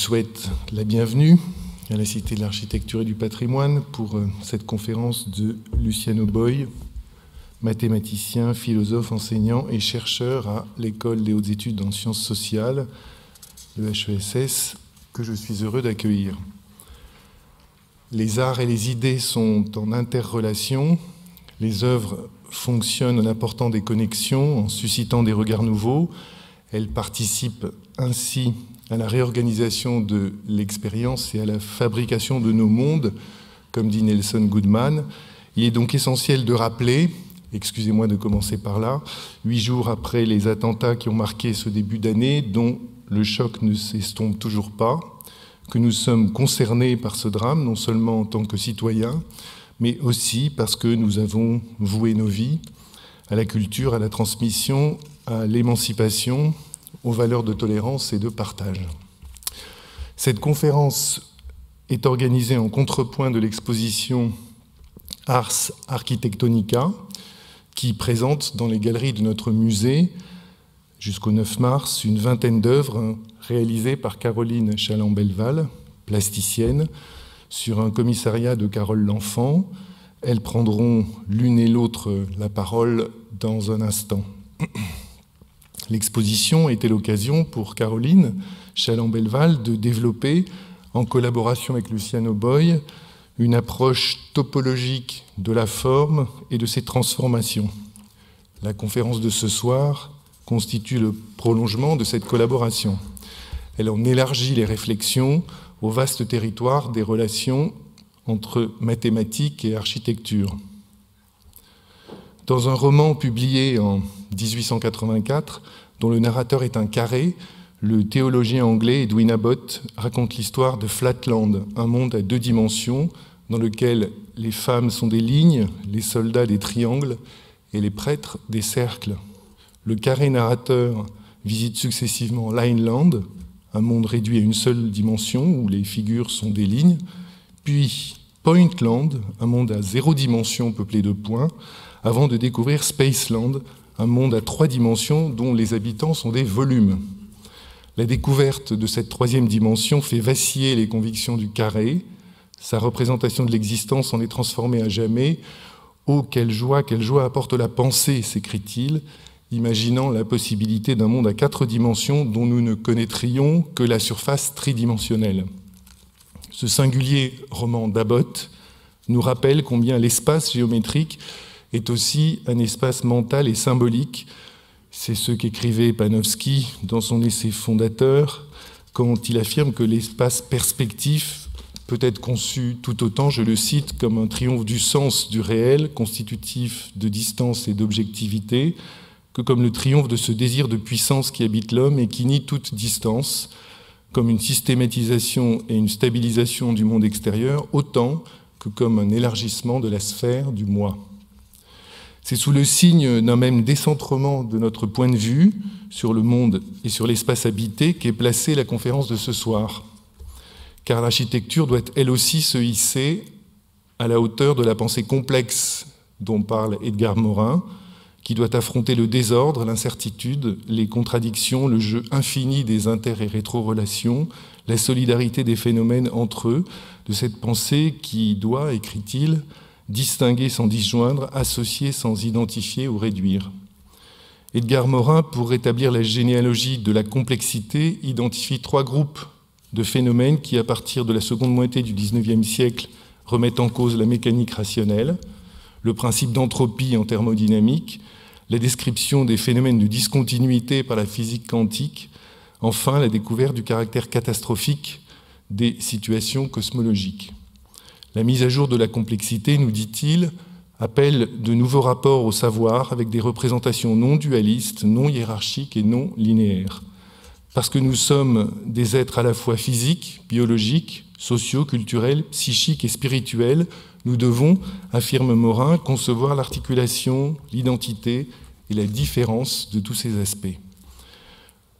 souhaite la bienvenue à la Cité de l'Architecture et du Patrimoine pour cette conférence de Luciano Boy, mathématicien, philosophe, enseignant et chercheur à l'École des hautes études en sciences sociales, le HESS, que je suis heureux d'accueillir. Les arts et les idées sont en interrelation, les œuvres fonctionnent en apportant des connexions, en suscitant des regards nouveaux, elles participent ainsi à la réorganisation de l'expérience et à la fabrication de nos mondes, comme dit Nelson Goodman. Il est donc essentiel de rappeler, excusez-moi de commencer par là, 8 jours après les attentats qui ont marqué ce début d'année, dont le choc ne s'estompe toujours pas, que nous sommes concernés par ce drame, non seulement en tant que citoyens, mais aussi parce que nous avons voué nos vies à la culture, à la transmission, à l'émancipation, aux valeurs de tolérance et de partage. Cette conférence est organisée en contrepoint de l'exposition Ars Architectonica, qui présente dans les galeries de notre musée, jusqu'au 9 mars, une vingtaine d'œuvres réalisées par Caroline Chaland-Belval, plasticienne, sur un commissariat de Carole L'Enfant. Elles prendront l'une et l'autre la parole dans un instant. L'exposition était l'occasion pour Caroline Chaland-Belval de développer, en collaboration avec Luciano Boy, une approche topologique de la forme et de ses transformations. La conférence de ce soir constitue le prolongement de cette collaboration. Elle en élargit les réflexions au vaste territoire des relations entre mathématiques et architecture. Dans un roman publié en 1884, dont le narrateur est un carré, le théologien anglais Edwin Abbott raconte l'histoire de Flatland, un monde à 2 dimensions dans lequel les femmes sont des lignes, les soldats des triangles et les prêtres des cercles. Le carré narrateur visite successivement Lineland, un monde réduit à une seule dimension où les figures sont des lignes, puis Pointland, un monde à 0 dimension peuplé de points, avant de découvrir Spaceland, un monde à 3 dimensions dont les habitants sont des volumes. La découverte de cette 3e dimension fait vaciller les convictions du carré. Sa représentation de l'existence en est transformée à jamais. « Oh, quelle joie apporte la pensée !» s'écrie-t-il, imaginant la possibilité d'un monde à 4 dimensions dont nous ne connaîtrions que la surface tridimensionnelle. Ce singulier roman d'Abbott nous rappelle combien l'espace géométrique est aussi un espace mental et symbolique. C'est ce qu'écrivait Panofsky dans son essai fondateur, quand il affirme que l'espace perspectif peut être conçu tout autant, je le cite, comme un triomphe du sens du réel, constitutif de distance et d'objectivité, que comme le triomphe de ce désir de puissance qui habite l'homme et qui nie toute distance, comme une systématisation et une stabilisation du monde extérieur, autant que comme un élargissement de la sphère du moi. C'est sous le signe d'un même décentrement de notre point de vue sur le monde et sur l'espace habité qu'est placée la conférence de ce soir. Car l'architecture doit elle aussi se hisser à la hauteur de la pensée complexe dont parle Edgar Morin, qui doit affronter le désordre, l'incertitude, les contradictions, le jeu infini des inter- et rétro-relations, la solidarité des phénomènes entre eux, de cette pensée qui doit, écrit-il, distinguer sans disjoindre, associer sans identifier ou réduire. Edgar Morin, pour rétablir la généalogie de la complexité, identifie 3 groupes de phénomènes qui, à partir de la seconde moitié du XIXe siècle, remettent en cause la mécanique rationnelle, le principe d'entropie en thermodynamique, la description des phénomènes de discontinuité par la physique quantique, enfin la découverte du caractère catastrophique des situations cosmologiques. La mise à jour de la complexité, nous dit-il, appelle de nouveaux rapports au savoir avec des représentations non dualistes, non hiérarchiques et non linéaires. Parce que nous sommes des êtres à la fois physiques, biologiques, sociaux, culturels, psychiques et spirituels, nous devons, affirme Morin, concevoir l'articulation, l'identité et la différence de tous ces aspects.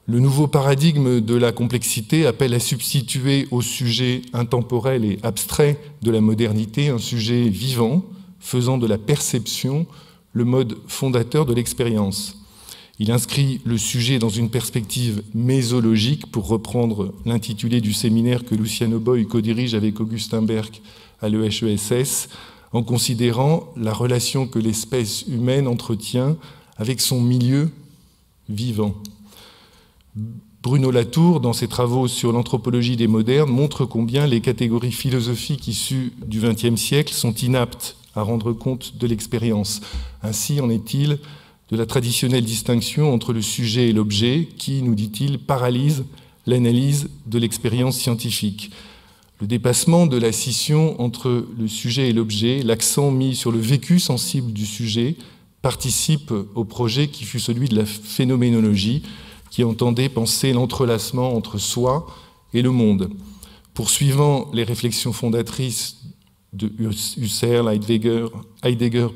Le nouveau paradigme de la complexité appelle à substituer au sujet intemporel et abstrait de la modernité un sujet vivant, faisant de la perception le mode fondateur de l'expérience. Il inscrit le sujet dans une perspective mésologique, pour reprendre l'intitulé du séminaire que Luciano Boy co-dirige avec Augustin Berck à l'EHESS, en considérant la relation que l'espèce humaine entretient avec son milieu vivant. Bruno Latour, dans ses travaux sur l'anthropologie des modernes, montre combien les catégories philosophiques issues du XXe siècle sont inaptes à rendre compte de l'expérience. Ainsi en est-il de la traditionnelle distinction entre le sujet et l'objet qui, nous dit-il, paralyse l'analyse de l'expérience scientifique. Le dépassement de la scission entre le sujet et l'objet, l'accent mis sur le vécu sensible du sujet, participe au projet qui fut celui de la phénoménologie, qui entendait penser l'entrelacement entre soi et le monde. Poursuivant les réflexions fondatrices de Husserl, Heidegger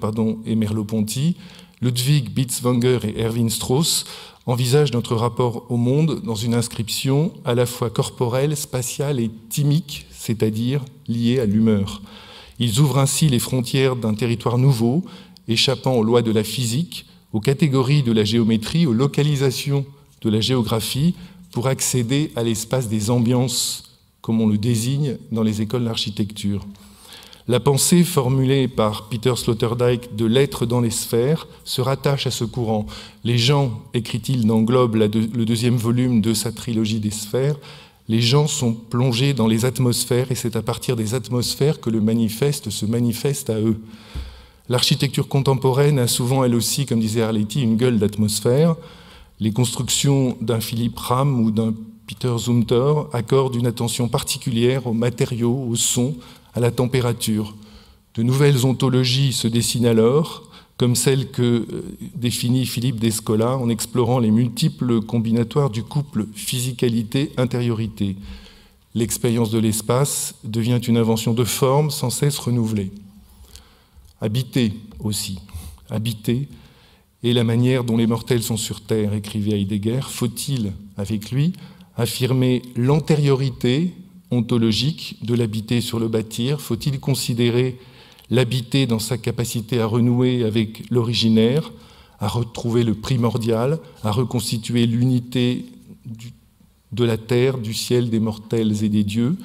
et Merleau-Ponty, Ludwig Binswanger et Erwin Strauss envisagent notre rapport au monde dans une inscription à la fois corporelle, spatiale et thymique, c'est-à-dire liée à l'humeur. Ils ouvrent ainsi les frontières d'un territoire nouveau, échappant aux lois de la physique, aux catégories de la géométrie, aux localisations de la géographie, pour accéder à l'espace des ambiances, comme on le désigne dans les écoles d'architecture. La pensée formulée par Peter Sloterdijk de l'être dans les sphères se rattache à ce courant. Les gens, écrit-il dans Globe, le deuxième volume de sa trilogie des sphères, les gens sont plongés dans les atmosphères et c'est à partir des atmosphères que le manifeste se manifeste à eux. L'architecture contemporaine a souvent, elle aussi, comme disait Arletty, une gueule d'atmosphère. Les constructions d'un Philippe Ram ou d'un Peter Zumthor accordent une attention particulière aux matériaux, au son, à la température. De nouvelles ontologies se dessinent alors, comme celle que définit Philippe Descola en explorant les multiples combinatoires du couple physicalité-intériorité. L'expérience de l'espace devient une invention de forme sans cesse renouvelée. Habiter aussi, habiter est la manière dont les mortels sont sur Terre, écrivait Heidegger. Faut-il, avec lui, affirmer l'antériorité ontologique de l'habiter sur le bâtir? Faut-il considérer l'habiter dans sa capacité à renouer avec l'originaire, à retrouver le primordial, à reconstituer l'unité de la terre, du ciel, des mortels et des dieux?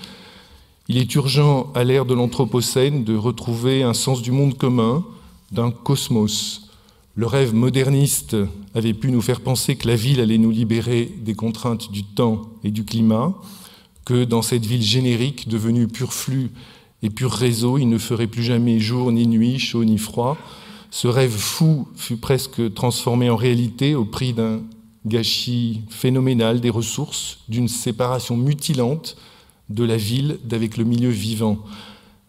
Il est urgent, à l'ère de l'Anthropocène, de retrouver un sens du monde commun, d'un cosmos. Le rêve moderniste avait pu nous faire penser que la ville allait nous libérer des contraintes du temps et du climat, que dans cette ville générique devenue pur flux et pur réseau, il ne ferait plus jamais jour ni nuit, chaud ni froid. Ce rêve fou fut presque transformé en réalité au prix d'un gâchis phénoménal des ressources, d'une séparation mutilante de la ville d'avec le milieu vivant.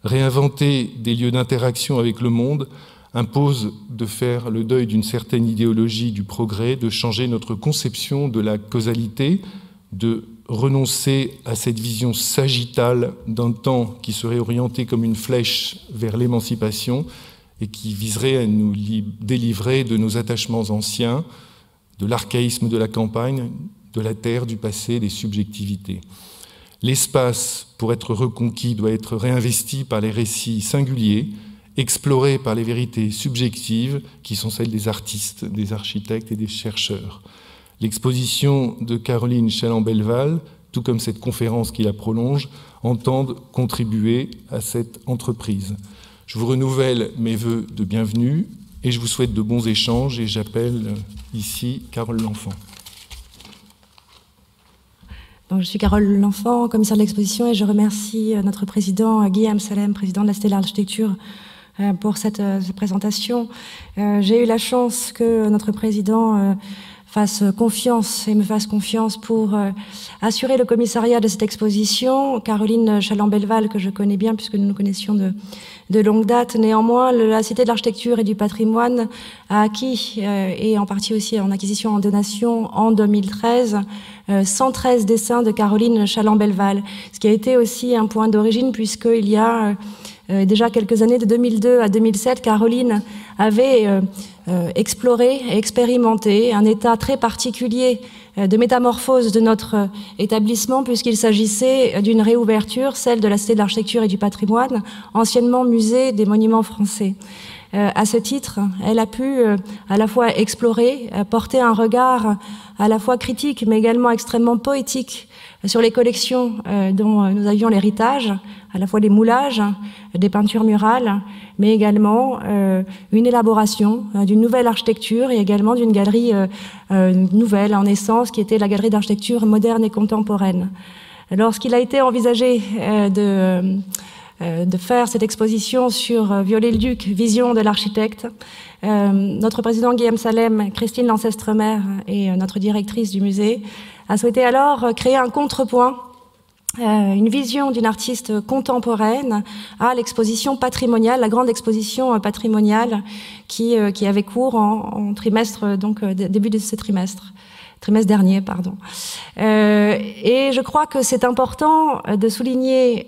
Réinventer des lieux d'interaction avec le monde impose de faire le deuil d'une certaine idéologie du progrès, de changer notre conception de la causalité, de renoncer à cette vision sagittale d'un temps qui serait orienté comme une flèche vers l'émancipation et qui viserait à nous délivrer de nos attachements anciens, de l'archaïsme de la campagne, de la terre, du passé, des subjectivités. L'espace, pour être reconquis, doit être réinvesti par les récits singuliers, exploré par les vérités subjectives qui sont celles des artistes, des architectes et des chercheurs. L'exposition de Caroline Chaland-Belval, tout comme cette conférence qui la prolonge, entendent contribuer à cette entreprise. Je vous renouvelle mes vœux de bienvenue et je vous souhaite de bons échanges et j'appelle ici Carole L'Enfant. Donc, je suis Carole L'Enfant, commissaire de l'exposition, et je remercie notre président Guillaume Salem, président de la Cité de l'Architecture, pour cette présentation. J'ai eu la chance que notre président fasse confiance et me fasse confiance pour assurer le commissariat de cette exposition. Caroline Chaland-Belval, que je connais bien puisque nous nous connaissions de longue date. Néanmoins, la Cité de l'Architecture et du Patrimoine a acquis, et en partie aussi en acquisition en donation en 2013, 113 dessins de Caroline Chaland-Belval, ce qui a été aussi un point d'origine puisqu'il y a déjà quelques années, de 2002 à 2007, Caroline avait exploré et expérimenté un état très particulier de métamorphose de notre établissement puisqu'il s'agissait d'une réouverture, celle de la Cité de l'Architecture et du Patrimoine, anciennement musée des monuments français. À ce titre, elle a pu à la fois explorer, porter un regard à la fois critique, mais également extrêmement poétique sur les collections dont nous avions l'héritage, à la fois des moulages, des peintures murales, mais également une élaboration d'une nouvelle architecture et également d'une galerie nouvelle en naissance, qui était la galerie d'architecture moderne et contemporaine. Lorsqu'il a été envisagé de faire cette exposition sur Viollet-le-Duc, vision de l'architecte, notre président Guillaume Salem, Christine Lancestremer et notre directrice du musée a souhaité alors créer un contrepoint, une vision d'une artiste contemporaine à l'exposition patrimoniale, la grande exposition patrimoniale qui avait cours en trimestre, donc début de ce trimestre dernier, pardon. Et je crois que c'est important de souligner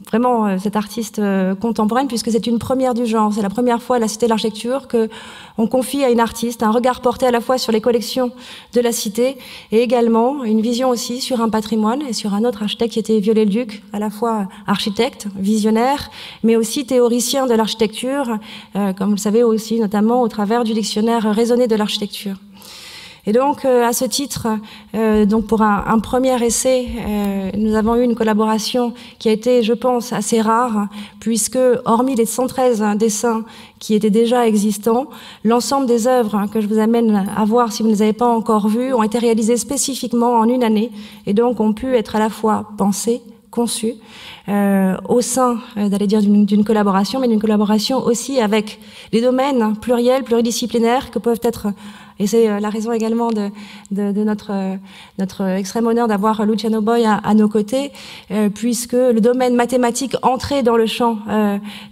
vraiment cette artiste contemporaine, puisque c'est une première du genre. C'est la première fois à la Cité de l'Architecture qu'on confie à une artiste un regard porté à la fois sur les collections de la Cité et également une vision aussi sur un patrimoine et sur un autre architecte qui était Viollet-le-Duc, à la fois architecte, visionnaire, mais aussi théoricien de l'architecture, comme vous le savez aussi, notamment au travers du dictionnaire raisonné de l'architecture. Et donc, à ce titre, donc pour un premier essai, nous avons eu une collaboration qui a été, je pense, assez rare, puisque, hormis les 113 dessins qui étaient déjà existants, l'ensemble des œuvres que je vous amène à voir, si vous ne les avez pas encore vues, ont été réalisées spécifiquement en une année, et donc ont pu être à la fois pensées, conçues, au sein, d'aller dire, d'une collaboration, mais d'une collaboration aussi avec les domaines pluriels, pluridisciplinaires que peuvent être. Et c'est la raison également de notre extrême honneur d'avoir Luciano Boy à nos côtés, puisque le domaine mathématique entrait dans le champ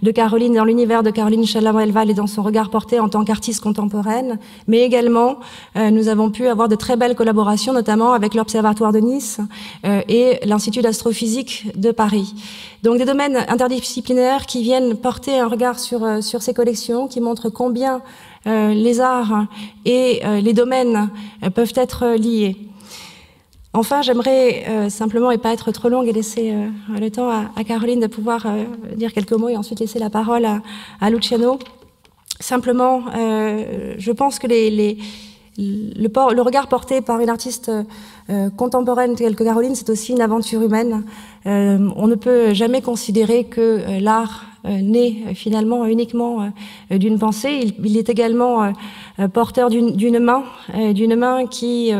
de Caroline, dans l'univers de Caroline Chaland-Belval et dans son regard porté en tant qu'artiste contemporaine, mais également nous avons pu avoir de très belles collaborations, notamment avec l'Observatoire de Nice et l'Institut d'astrophysique de Paris. Donc des domaines interdisciplinaires qui viennent porter un regard sur ces collections, qui montrent combien les arts et les domaines peuvent être liés. Enfin, j'aimerais simplement, et pas être trop longue, et laisser le temps à Caroline de pouvoir dire quelques mots et ensuite laisser la parole à Luciano. Simplement, je pense que le regard porté par une artiste contemporaine telle que Caroline, c'est aussi une aventure humaine. On ne peut jamais considérer que l'art naît finalement uniquement d'une pensée. Il est également porteur d'une main qui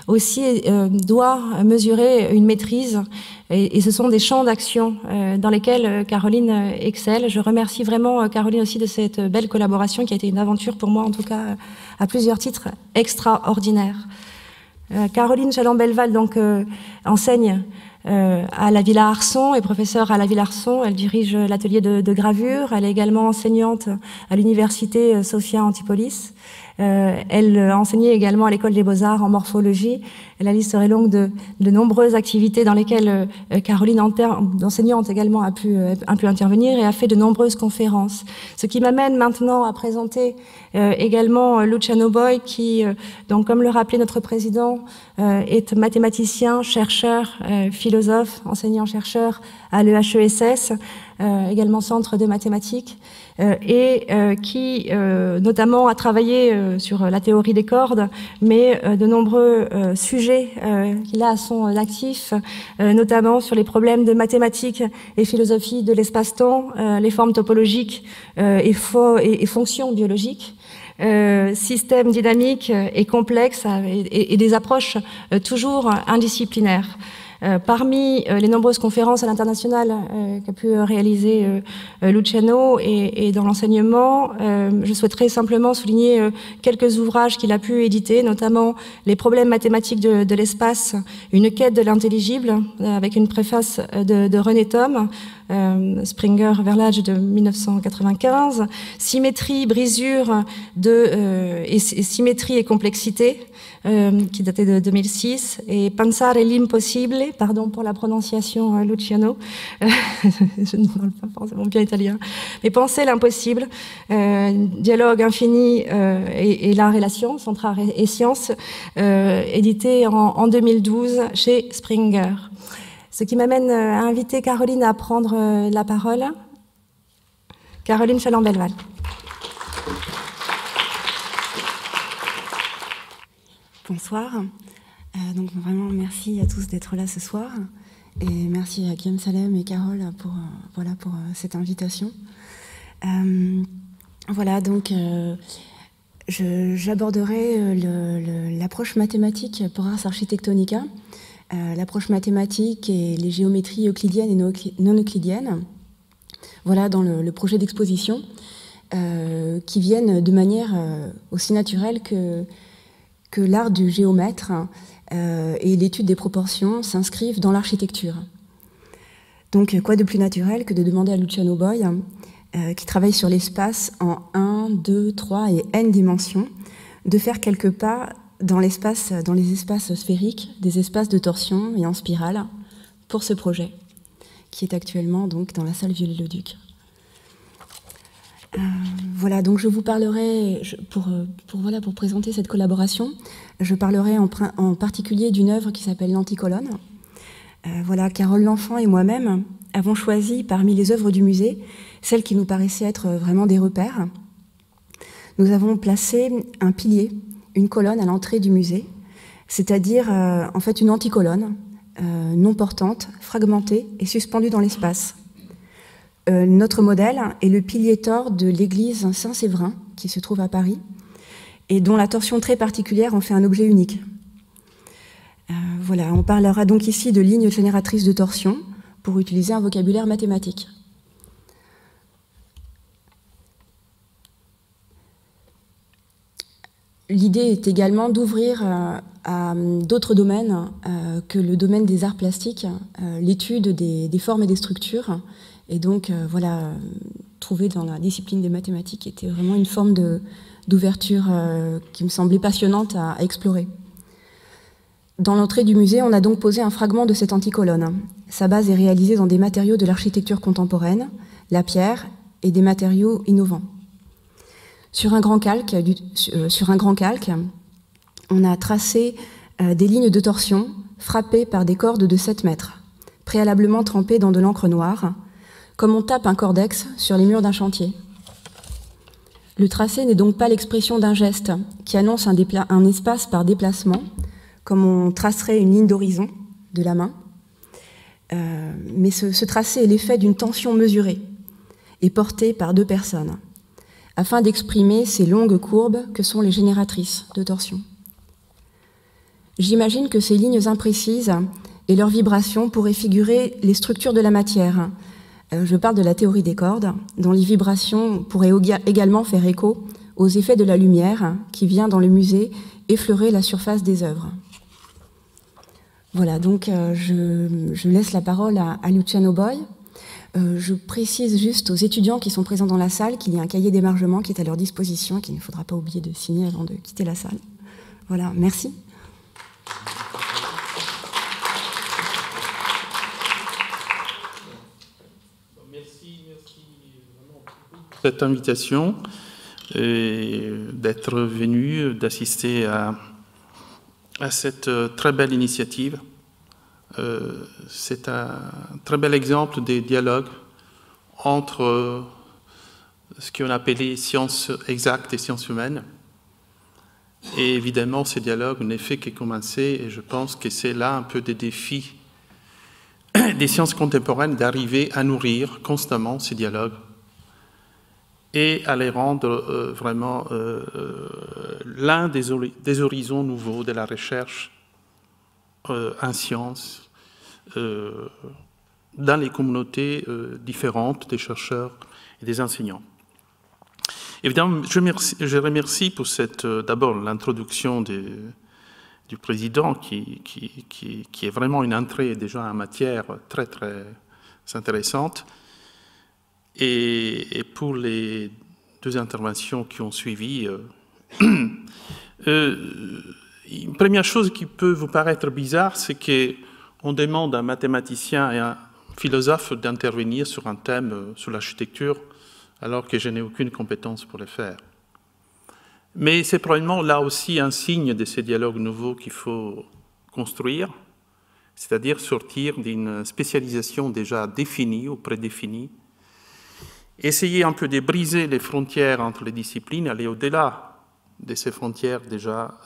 aussi doit mesurer une maîtrise. Et ce sont des champs d'action dans lesquels Caroline excelle. Je remercie vraiment Caroline aussi de cette belle collaboration qui a été une aventure pour moi, en tout cas à plusieurs titres extraordinaires. Caroline Chaland-Belval donc enseigne à la Villa Arson, est professeure à la Villa Arson. Elle dirige l'atelier de gravure. Elle est également enseignante à l'université Sophia Antipolis. Elle a enseigné également à l'école des Beaux-Arts en morphologie. La liste serait longue de nombreuses activités dans lesquelles Caroline, enseignante également, a pu intervenir et a fait de nombreuses conférences. Ce qui m'amène maintenant à présenter également Luciano Boy, qui, donc, comme le rappelait notre président, est mathématicien, chercheur, philosophe, enseignant-chercheur à l'EHESS, également centre de mathématiques, et qui notamment a travaillé sur la théorie des cordes, mais de nombreux sujets qu'il a à son actif, notamment sur les problèmes de mathématiques et philosophie de l'espace-temps, les formes topologiques et fonctions biologiques. Système dynamique et complexe et des approches toujours indisciplinaires. Parmi les nombreuses conférences à l'international qu'a pu réaliser Luciano et dans l'enseignement, je souhaiterais simplement souligner quelques ouvrages qu'il a pu éditer, notamment Les problèmes mathématiques de l'espace, une quête de l'intelligible, avec une préface de René Thom, Springer Verlage de 1995, Symétrie, brisure et symétrie et complexité, qui datait de 2006, et Pensare l'impossible, pardon pour la prononciation Luciano, je ne parle pas forcément bien italien, mais Penser l'impossible, dialogue infini et l'art et la science, entre art et science, édité en 2012 chez Springer. Ce qui m'amène à inviter Caroline à prendre la parole. Caroline Chaland-Belval. Bonsoir. Donc vraiment merci à tous d'être là ce soir et merci à Guillaume Salem et Carole pour cette invitation. Voilà, donc j'aborderai l'approche mathématique pour Ars Architectonica, l'approche mathématique et les géométries euclidiennes et non euclidiennes. Voilà, dans le projet d'exposition, qui viennent de manière aussi naturelle que l'art du géomètre et l'étude des proportions s'inscrivent dans l'architecture. Donc, quoi de plus naturel que de demander à Luciano Boy, qui travaille sur l'espace en 1, 2, 3 et n dimensions, de faire quelques pas dans les espaces sphériques, des espaces de torsion et en spirale, pour ce projet, qui est actuellement donc dans la salle Viollet-le-Duc. Voilà, donc je vous parlerai, pour présenter cette collaboration, je parlerai en particulier d'une œuvre qui s'appelle l'Anticolonne. Voilà, Carole L'Enfant et moi-même avons choisi parmi les œuvres du musée celles qui nous paraissaient être vraiment des repères. Nous avons placé un pilier, une colonne à l'entrée du musée, c'est-à-dire en fait une anticolonne non portante, fragmentée et suspendue dans l'espace. Notre modèle est le pilier tors de l'église Saint-Séverin, qui se trouve à Paris, et dont la torsion très particulière en fait un objet unique. Voilà, on parlera donc ici de lignes génératrices de torsion, pour utiliser un vocabulaire mathématique. L'idée est également d'ouvrir à d'autres domaines que le domaine des arts plastiques, l'étude des formes et des structures. Et donc, voilà, trouver dans la discipline des mathématiques était vraiment une forme d'ouverture qui me semblait passionnante à explorer. Dans l'entrée du musée, on a donc posé un fragment de cette anticolonne. Sa base est réalisée dans des matériaux de l'architecture contemporaine, la pierre et des matériaux innovants. Sur un grand calque, on a tracé des lignes de torsion frappées par des cordes de 7 mètres, préalablement trempées dans de l'encre noire, comme on tape un cordex sur les murs d'un chantier. Le tracé n'est donc pas l'expression d'un geste qui annonce un espace par déplacement, comme on tracerait une ligne d'horizon de la main, mais ce tracé est l'effet d'une tension mesurée et portée par 2 personnes, afin d'exprimer ces longues courbes que sont les génératrices de torsion. J'imagine que ces lignes imprécises et leurs vibrations pourraient figurer les structures de la matière. Je parle de la théorie des cordes, dont les vibrations pourraient également faire écho aux effets de la lumière qui vient dans le musée effleurer la surface des œuvres. Voilà, donc je laisse la parole à Luciano Boy. Je précise juste aux étudiants qui sont présents dans la salle qu'il y a un cahier d'émargement qui est à leur disposition et qu'il ne faudra pas oublier de signer avant de quitter la salle. Voilà, merci. Merci vraiment pour cette invitation et d'être venu, d'assister à cette très belle initiative. C'est un très bel exemple des dialogues entre ce qu'on appelait sciences exactes et sciences humaines. Et évidemment, ces dialogues n'ont fait que commencer, et je pense que c'est là un peu des défis des sciences contemporaines d'arriver à nourrir constamment ces dialogues et à les rendre vraiment l'un des horizons nouveaux de la recherche en sciences dans les communautés différentes des chercheurs et des enseignants. Évidemment, je remercie pour d'abord l'introduction du président qui est vraiment une entrée déjà en matière très très intéressante et pour les 2 interventions qui ont suivi. Une première chose qui peut vous paraître bizarre, c'est qu'on demande à un mathématicien et à un philosophe d'intervenir sur un thème, sur l'architecture, alors que je n'ai aucune compétence pour le faire. Mais c'est probablement là aussi un signe de ces dialogues nouveaux qu'il faut construire, c'est-à-dire sortir d'une spécialisation déjà définie ou prédéfinie, essayer un peu de briser les frontières entre les disciplines, aller au-delà de ces frontières déjà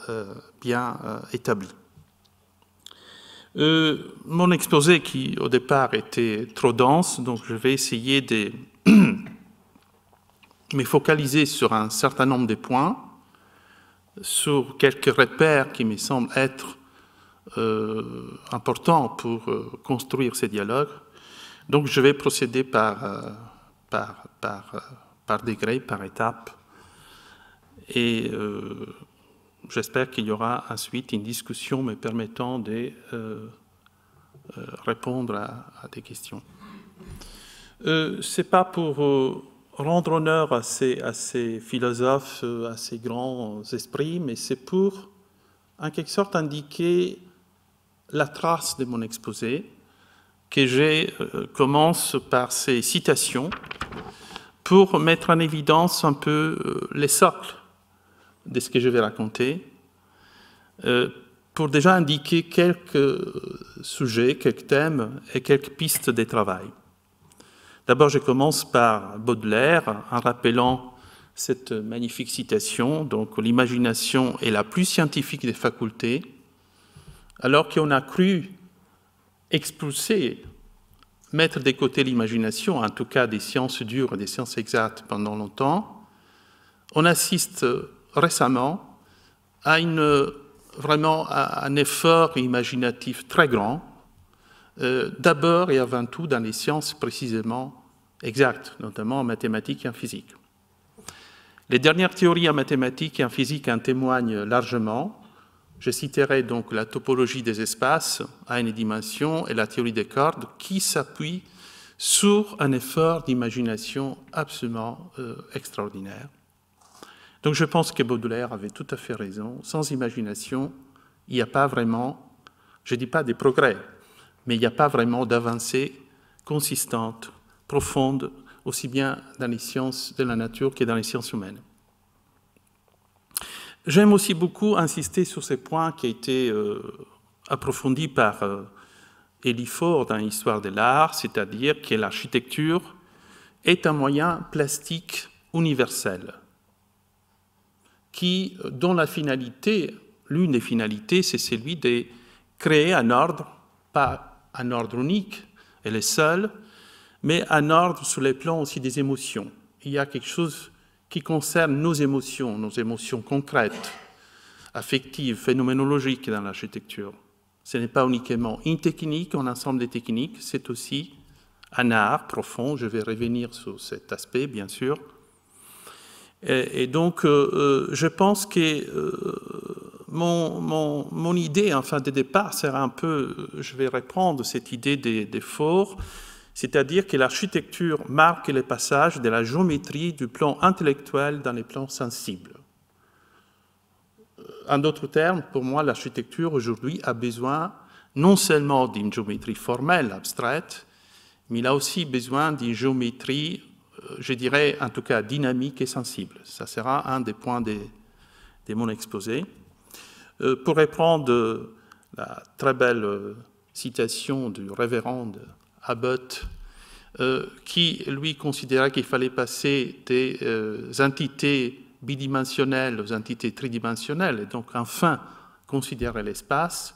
bien établies. Mon exposé, qui au départ était trop dense, donc je vais essayer de me focaliser sur un certain nombre de points, sur quelques repères qui me semblent être importants pour construire ces dialogues. Donc je vais procéder par degrés, par étapes, et j'espère qu'il y aura ensuite une discussion me permettant de répondre à des questions. Ce n'est pas pour rendre honneur à ces philosophes, à ces grands esprits, mais c'est pour, en quelque sorte, indiquer la trace de mon exposé, que je commence par ces citations, pour mettre en évidence un peu les socles de ce que je vais raconter, pour déjà indiquer quelques sujets, quelques thèmes et quelques pistes de travail. D'abord, je commence par Baudelaire, en rappelant cette magnifique citation, donc « L'imagination est la plus scientifique des facultés », alors qu'on a cru expulser, mettre de côté l'imagination, en tout cas des sciences dures et des sciences exactes pendant longtemps, on assiste récemment à vraiment à un effort imaginatif très grand, d'abord et avant tout dans les sciences précisément exactes, notamment en mathématiques et en physique. Les dernières théories en mathématiques et en physique en témoignent largement. Je citerai donc la topologie des espaces à une dimension et la théorie des cordes qui s'appuient sur un effort d'imagination absolument extraordinaire. Donc je pense que Baudelaire avait tout à fait raison. Sans imagination, il n'y a pas vraiment, je ne dis pas des progrès, mais il n'y a pas vraiment d'avancée consistante, profonde, aussi bien dans les sciences de la nature que dans les sciences humaines. J'aime aussi beaucoup insister sur ces points qui ont été approfondis par Élie Faure dans l'histoire de l'art, c'est-à-dire que l'architecture est un moyen plastique universel, dont la finalité, l'une des finalités, c'est celui de créer un ordre, pas un ordre unique et le seul, mais un ordre sur les plans aussi des émotions. Il y a quelque chose qui concerne nos émotions concrètes, affectives, phénoménologiques dans l'architecture. Ce n'est pas uniquement une technique, un ensemble de techniques, c'est aussi un art profond. Je vais revenir sur cet aspect, bien sûr. Et donc, je pense que mon idée, enfin, de départ, sera un peu, je vais reprendre cette idée des Faure, c'est-à-dire que l'architecture marque le passage de la géométrie du plan intellectuel dans les plans sensibles. En d'autres termes, pour moi, l'architecture aujourd'hui a besoin non seulement d'une géométrie formelle, abstraite, mais il a aussi besoin d'une géométrie, je dirais en tout cas dynamique et sensible. Ça sera un des points de mon exposé. Pour reprendre la très belle citation du révérend Abbott, qui lui considérait qu'il fallait passer des entités bidimensionnelles aux entités tridimensionnelles, et donc enfin considérer l'espace,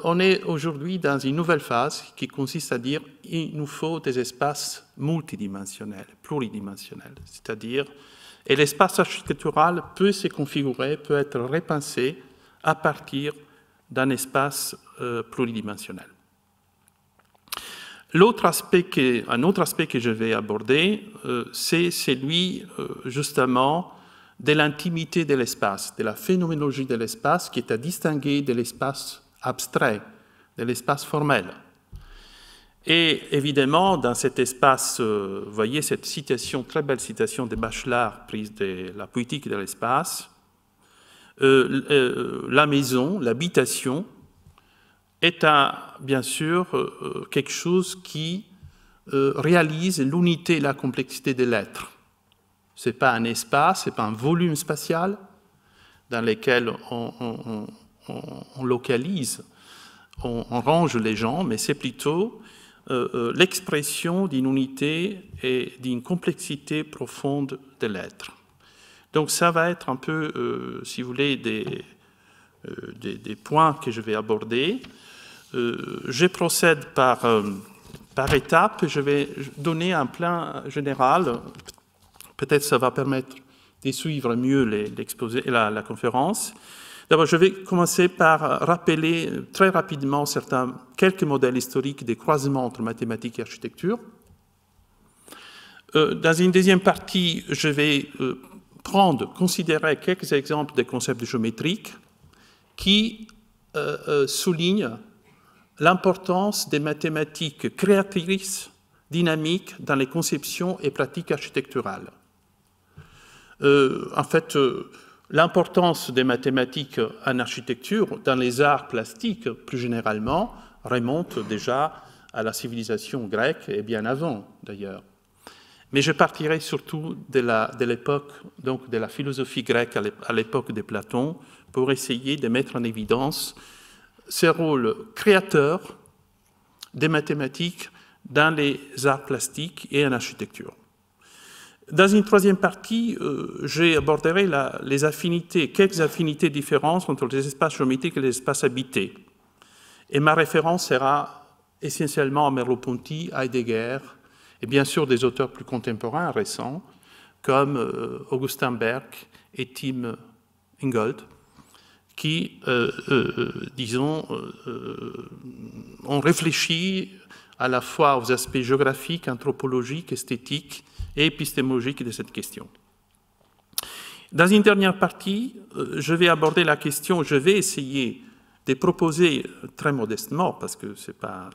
on est aujourd'hui dans une nouvelle phase qui consiste à dire qu'il nous faut des espaces multidimensionnels, pluridimensionnels, c'est-à-dire, et l'espace architectural peut se configurer, peut être repensé à partir d'un espace pluridimensionnel. Un autre aspect que je vais aborder, c'est celui justement de l'intimité de l'espace, de la phénoménologie de l'espace qui est à distinguer de l'espace abstrait, de l'espace formel. Et évidemment, dans cet espace, vous voyez cette citation, très belle citation de Bachelard, prise de la poétique de l'espace, la maison, l'habitation, est bien sûr quelque chose qui réalise l'unité et la complexité de l'être. Ce n'est pas un espace, ce n'est pas un volume spatial dans lequel on localise, on range les gens, mais c'est plutôt l'expression d'une unité et d'une complexité profonde de l'être. Donc ça va être un peu, si vous voulez, des points que je vais aborder. Je procède par étapes. Je vais donner un plan général. Peut-être ça va permettre de suivre mieux l'exposé, la conférence. D'abord, je vais commencer par rappeler très rapidement quelques modèles historiques des croisements entre mathématiques et architecture. Dans une deuxième partie, je vais considérer quelques exemples des concepts géométriques qui soulignent l'importance des mathématiques créatrices, dynamiques dans les conceptions et pratiques architecturales. En fait, l'importance des mathématiques en architecture, dans les arts plastiques plus généralement, remonte déjà à la civilisation grecque et bien avant d'ailleurs. Mais je partirai surtout de l'époque, donc de la philosophie grecque à l'époque de Platon, pour essayer de mettre en évidence ce rôle créateur des mathématiques dans les arts plastiques et en architecture. Dans une troisième partie, j'aborderai quelques affinités différentes entre les espaces géométriques et les espaces habités. Et ma référence sera essentiellement à Merleau-Ponty, Heidegger, et bien sûr des auteurs plus contemporains, récents, comme Augustin Berg et Tim Ingold, qui, disons, ont réfléchi à la fois aux aspects géographiques, anthropologiques, esthétiques et épistémologiques de cette question. Dans une dernière partie, je vais aborder la question, je vais essayer de proposer très modestement, parce que c'est pas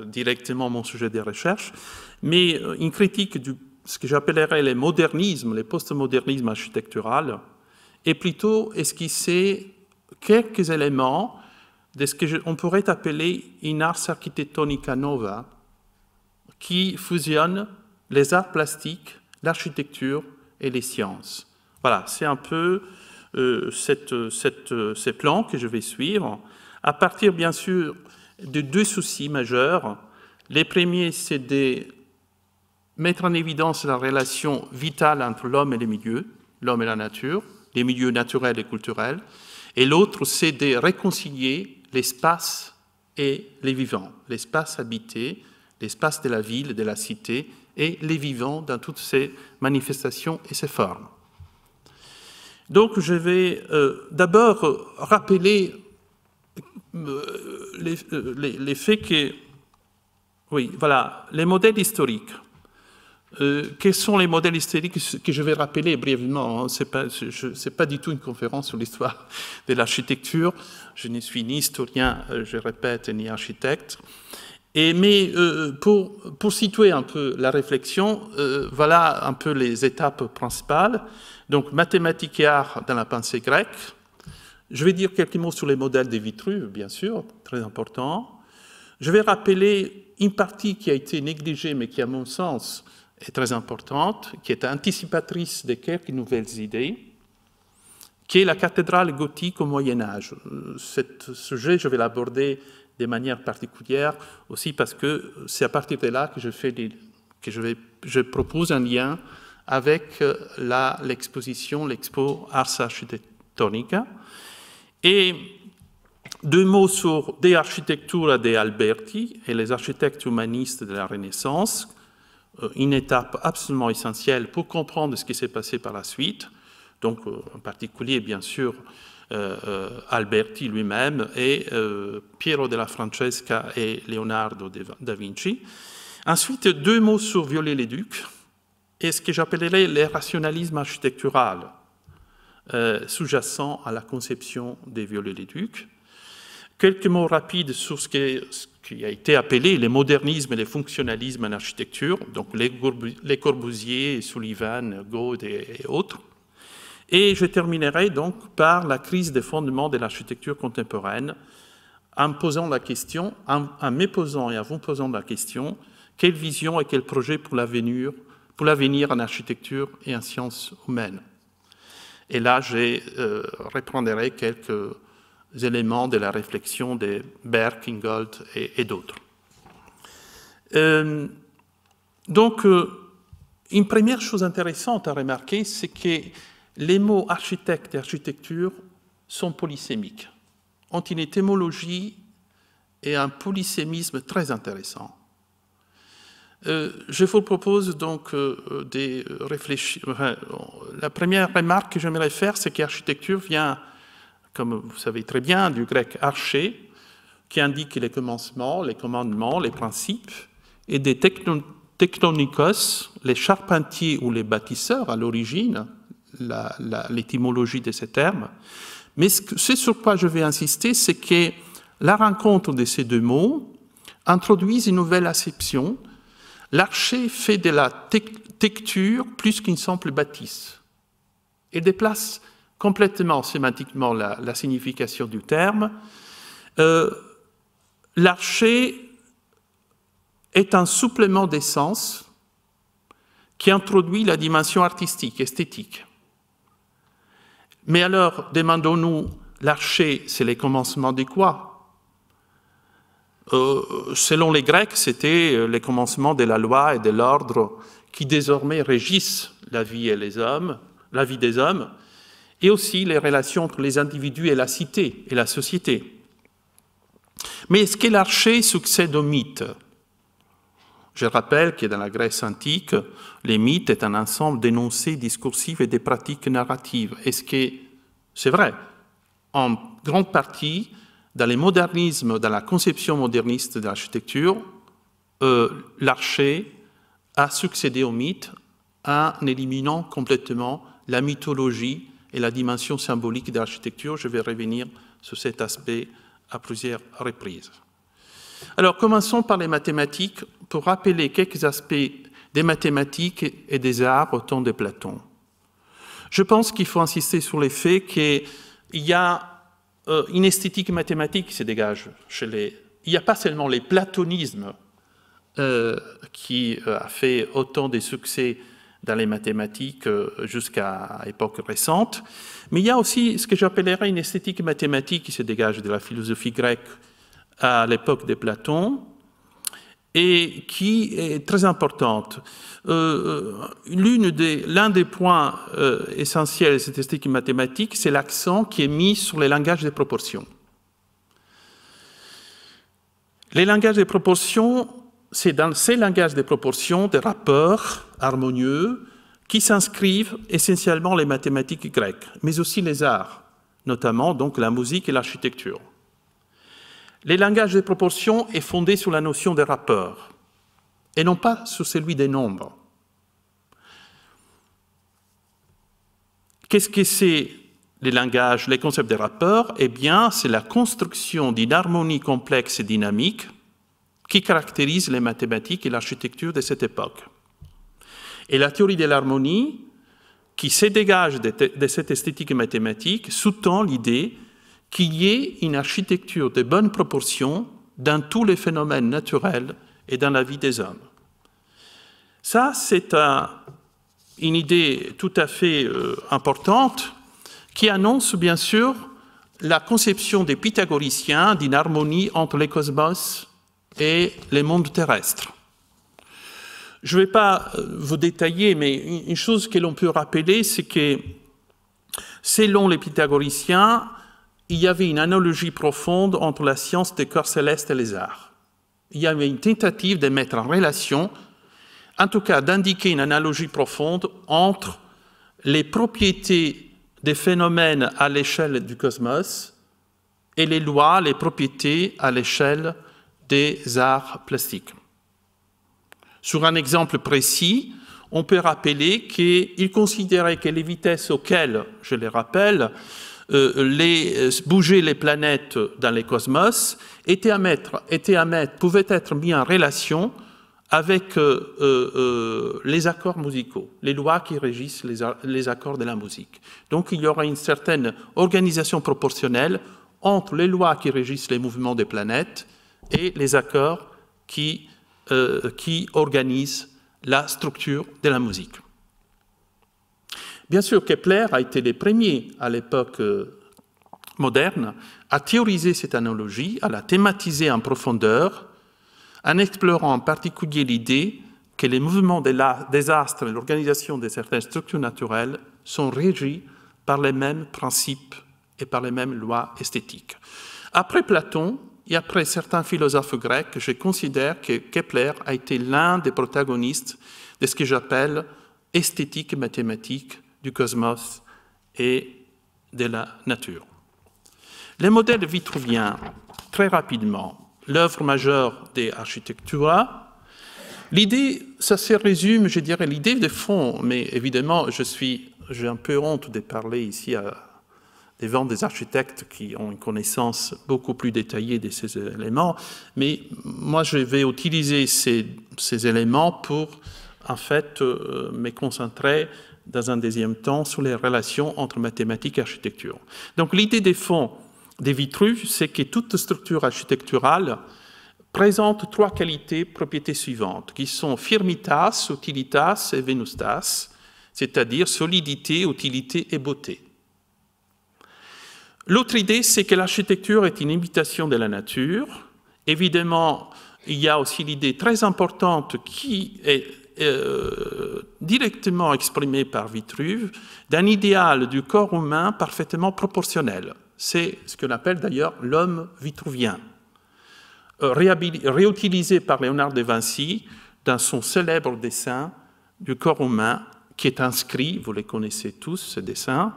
directement mon sujet de recherche, mais une critique de ce que j'appellerais les modernismes, les postmodernismes architecturaux, et plutôt esquisser quelques éléments de ce qu'on pourrait appeler une ars architectonica nova, qui fusionne les arts plastiques, l'architecture et les sciences. Voilà, c'est un peu ces plans que je vais suivre, à partir bien sûr de deux soucis majeurs. Les premiers, c'est de mettre en évidence la relation vitale entre l'homme et les milieux, l'homme et la nature, les milieux naturels et culturels, et l'autre, c'est de réconcilier l'espace et les vivants, l'espace habité, l'espace de la ville, de la cité, et les vivants dans toutes ces manifestations et ces formes. Donc, je vais d'abord rappeler les faits que... Oui, voilà, les modèles historiques. Quels sont les modèles historiques que je vais rappeler brièvement, hein. Ce n'est pas du tout une conférence sur l'histoire de l'architecture. Je ne suis ni historien, je répète, ni architecte. Mais pour situer un peu la réflexion, voilà un peu les étapes principales. Donc, mathématiques et art dans la pensée grecque. Je vais dire quelques mots sur les modèles de Vitruve, bien sûr, très important. Je vais rappeler une partie qui a été négligée, mais qui, à mon sens, est très importante, qui est anticipatrice de quelques nouvelles idées, qui est la cathédrale gothique au Moyen-Âge. Ce sujet, je vais l'aborder de manière particulière aussi parce que c'est à partir de là que je propose un lien avec l'expo Ars Architectonica. Et deux mots sur De Architectura de Alberti et les architectes humanistes de la Renaissance, une étape absolument essentielle pour comprendre ce qui s'est passé par la suite, donc en particulier bien sûr Alberti lui-même et Piero della Francesca et Leonardo da Vinci. Ensuite, deux mots sur Viollet-le-Duc et ce que j'appellerais le rationalisme architectural sous-jacent à la conception des Viollet-le-Duc. Quelques mots rapides sur ce qui a été appelé les modernismes et les fonctionnalismes en architecture, donc les Corbusier, Sullivan, Gaud et autres. Et je terminerai donc par la crise des fondements de l'architecture contemporaine, en me posant la question, en me posant et en vous posant la question, quelle vision et quel projet pour l'avenir en architecture et en sciences humaines. Et là, je reprendrai quelques éléments de la réflexion de Berg, Ingold et d'autres. Donc, une première chose intéressante à remarquer, c'est que les mots architecte et architecture sont polysémiques, ont une étymologie et un polysémisme très intéressant. Je vous propose donc de réfléchir. Enfin, la première remarque que j'aimerais faire, c'est qu'architecture vient, comme vous savez très bien, du grec arché, qui indique les commencements, les commandements, les principes, et des tektonikos, les charpentiers ou les bâtisseurs à l'origine, l'étymologie de ces termes. Mais ce sur quoi je vais insister, c'est que la rencontre de ces deux mots introduit une nouvelle acception. L'archer fait de la texture plus qu'une simple bâtisse et déplace complètement sémantiquement la signification du terme. L'archer est un supplément d'essence qui introduit la dimension artistique, esthétique. Mais alors, demandons-nous, l'archer, c'est les commencements de quoi? Selon les Grecs, c'était les commencements de la loi et de l'ordre qui désormais régissent la vie des hommes, et aussi les relations entre les individus et la cité et la société. Mais est-ce que l'archer succède au mythe? Je rappelle que dans la Grèce antique, les mythes est un ensemble d'énoncés discursifs et de pratiques narratives. Est-ce que c'est vrai? En grande partie, dans les modernismes, dans la conception moderniste de l'architecture, l'archer a succédé au mythe en éliminant complètement la mythologie et la dimension symbolique de l'architecture. Je vais revenir sur cet aspect à plusieurs reprises. Alors, commençons par les mathématiques pour rappeler quelques aspects des mathématiques et des arts au temps de Platon. Je pense qu'il faut insister sur le fait qu'il y a une esthétique mathématique qui se dégage chez les... Il n'y a pas seulement les platonismes qui a fait autant de succès dans les mathématiques jusqu'à époque récente, mais il y a aussi ce que j'appellerais une esthétique mathématique qui se dégage de la philosophie grecque à l'époque de Platon et qui est très importante. L'un des points essentiels de cette esthétique mathématique, c'est l'accent qui est mis sur les langages des proportions. Les langages des proportions, c'est dans ces langages des proportions des rapports harmonieux qui s'inscrivent essentiellement les mathématiques grecques, mais aussi les arts, notamment donc la musique et l'architecture. Les langages des proportions est fondé sur la notion des rapports et non pas sur celui des nombres. Qu'est-ce que c'est les langages, les concepts des rapports? Eh bien, c'est la construction d'une harmonie complexe et dynamique qui caractérise les mathématiques et l'architecture de cette époque. Et la théorie de l'harmonie, qui se dégage de cette esthétique mathématique, sous-tend l'idée qu'il y ait une architecture de bonne proportion dans tous les phénomènes naturels et dans la vie des hommes. Ça, c'est une idée tout à fait importante qui annonce bien sûr la conception des pythagoriciens d'une harmonie entre les cosmos et les mondes terrestres. Je ne vais pas vous détailler, mais une chose que l'on peut rappeler, c'est que selon les pythagoriciens, il y avait une analogie profonde entre la science des corps célestes et les arts. Il y avait une tentative de mettre en relation, en tout cas d'indiquer une analogie profonde entre les propriétés des phénomènes à l'échelle du cosmos et les lois, les propriétés à l'échelle des arts plastiques. Sur un exemple précis, on peut rappeler qu'ils considéraient que les vitesses auxquelles, je les rappelle, bouger les planètes dans les cosmos pouvaient être mis en relation avec les accords musicaux, les lois qui régissent les accords de la musique. Donc il y aura une certaine organisation proportionnelle entre les lois qui régissent les mouvements des planètes et les accords qui organisent la structure de la musique. Bien sûr, Kepler a été le premier à l'époque moderne à théoriser cette analogie, à la thématiser en profondeur, en explorant en particulier l'idée que les mouvements des astres et l'organisation de certaines structures naturelles sont régis par les mêmes principes et par les mêmes lois esthétiques. Après Platon et après certains philosophes grecs, je considère que Kepler a été l'un des protagonistes de ce que j'appelle esthétique mathématique du cosmos et de la nature. Les modèles vitruviens, très rapidement, l'œuvre majeure des Architectura. L'idée, ça se résume, je dirais, l'idée de fond, mais évidemment, j'ai un peu honte de parler ici devant des architectes qui ont une connaissance beaucoup plus détaillée de ces éléments, mais moi, je vais utiliser ces éléments pour, en fait, me concentrer dans un deuxième temps sur les relations entre mathématiques et architecture. Donc, l'idée de fond des Vitruve, c'est que toute structure architecturale présente trois qualités, propriétés suivantes, qui sont firmitas, utilitas et venustas, c'est-à-dire solidité, utilité et beauté. L'autre idée, c'est que l'architecture est une imitation de la nature. Évidemment, il y a aussi l'idée très importante qui est directement exprimée par Vitruve d'un idéal du corps humain parfaitement proportionnel. C'est ce qu'on appelle d'ailleurs l'homme vitruvien, réutilisé par Léonard de Vinci dans son célèbre dessin du corps humain qui est inscrit, vous les connaissez tous, ce dessin,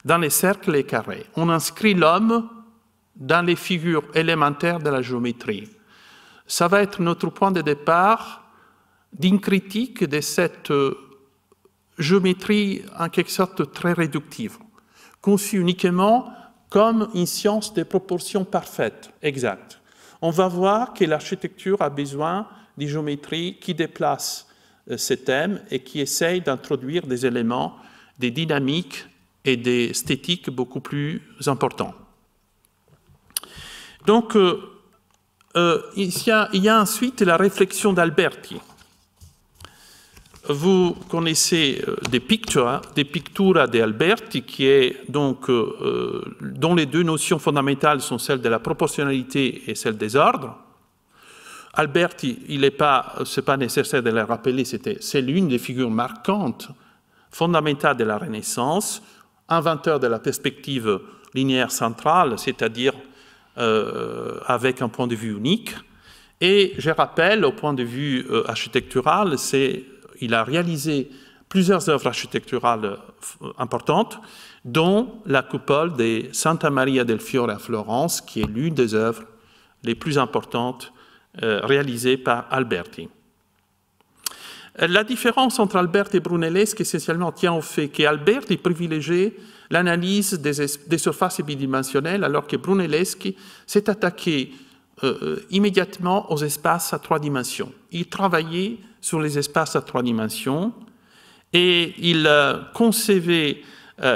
dans les cercles et carrés. On inscrit l'homme dans les figures élémentaires de la géométrie. Ça va être notre point de départ d'une critique de cette géométrie en quelque sorte très réductive, conçue uniquement comme une science des proportions parfaites, exactes. On va voir que l'architecture a besoin de géométrie qui déplace ces thèmes et qui essaye d'introduire des éléments, des dynamiques et des esthétiques beaucoup plus importants. Donc, il y a ensuite la réflexion d'Alberti. Vous connaissez des Pictura de Alberti, qui est donc, dont les deux notions fondamentales sont celles de la proportionnalité et celle des ordres. Alberti, c'est pas nécessaire de le rappeler, c'est l'une des figures marquantes, fondamentales de la Renaissance, inventeur de la perspective linéaire centrale, c'est-à-dire avec un point de vue unique. Et je rappelle, au point de vue architectural, il a réalisé plusieurs œuvres architecturales importantes, dont la coupole de Santa Maria del Fiore à Florence, qui est l'une des œuvres les plus importantes réalisées par Alberti. La différence entre Alberti et Brunelleschi essentiellement tient au fait qu'Alberti privilégiait l'analyse des surfaces bidimensionnelles, alors que Brunelleschi s'est attaqué immédiatement aux espaces à trois dimensions. Il travaillait sur les espaces à trois dimensions et il concevait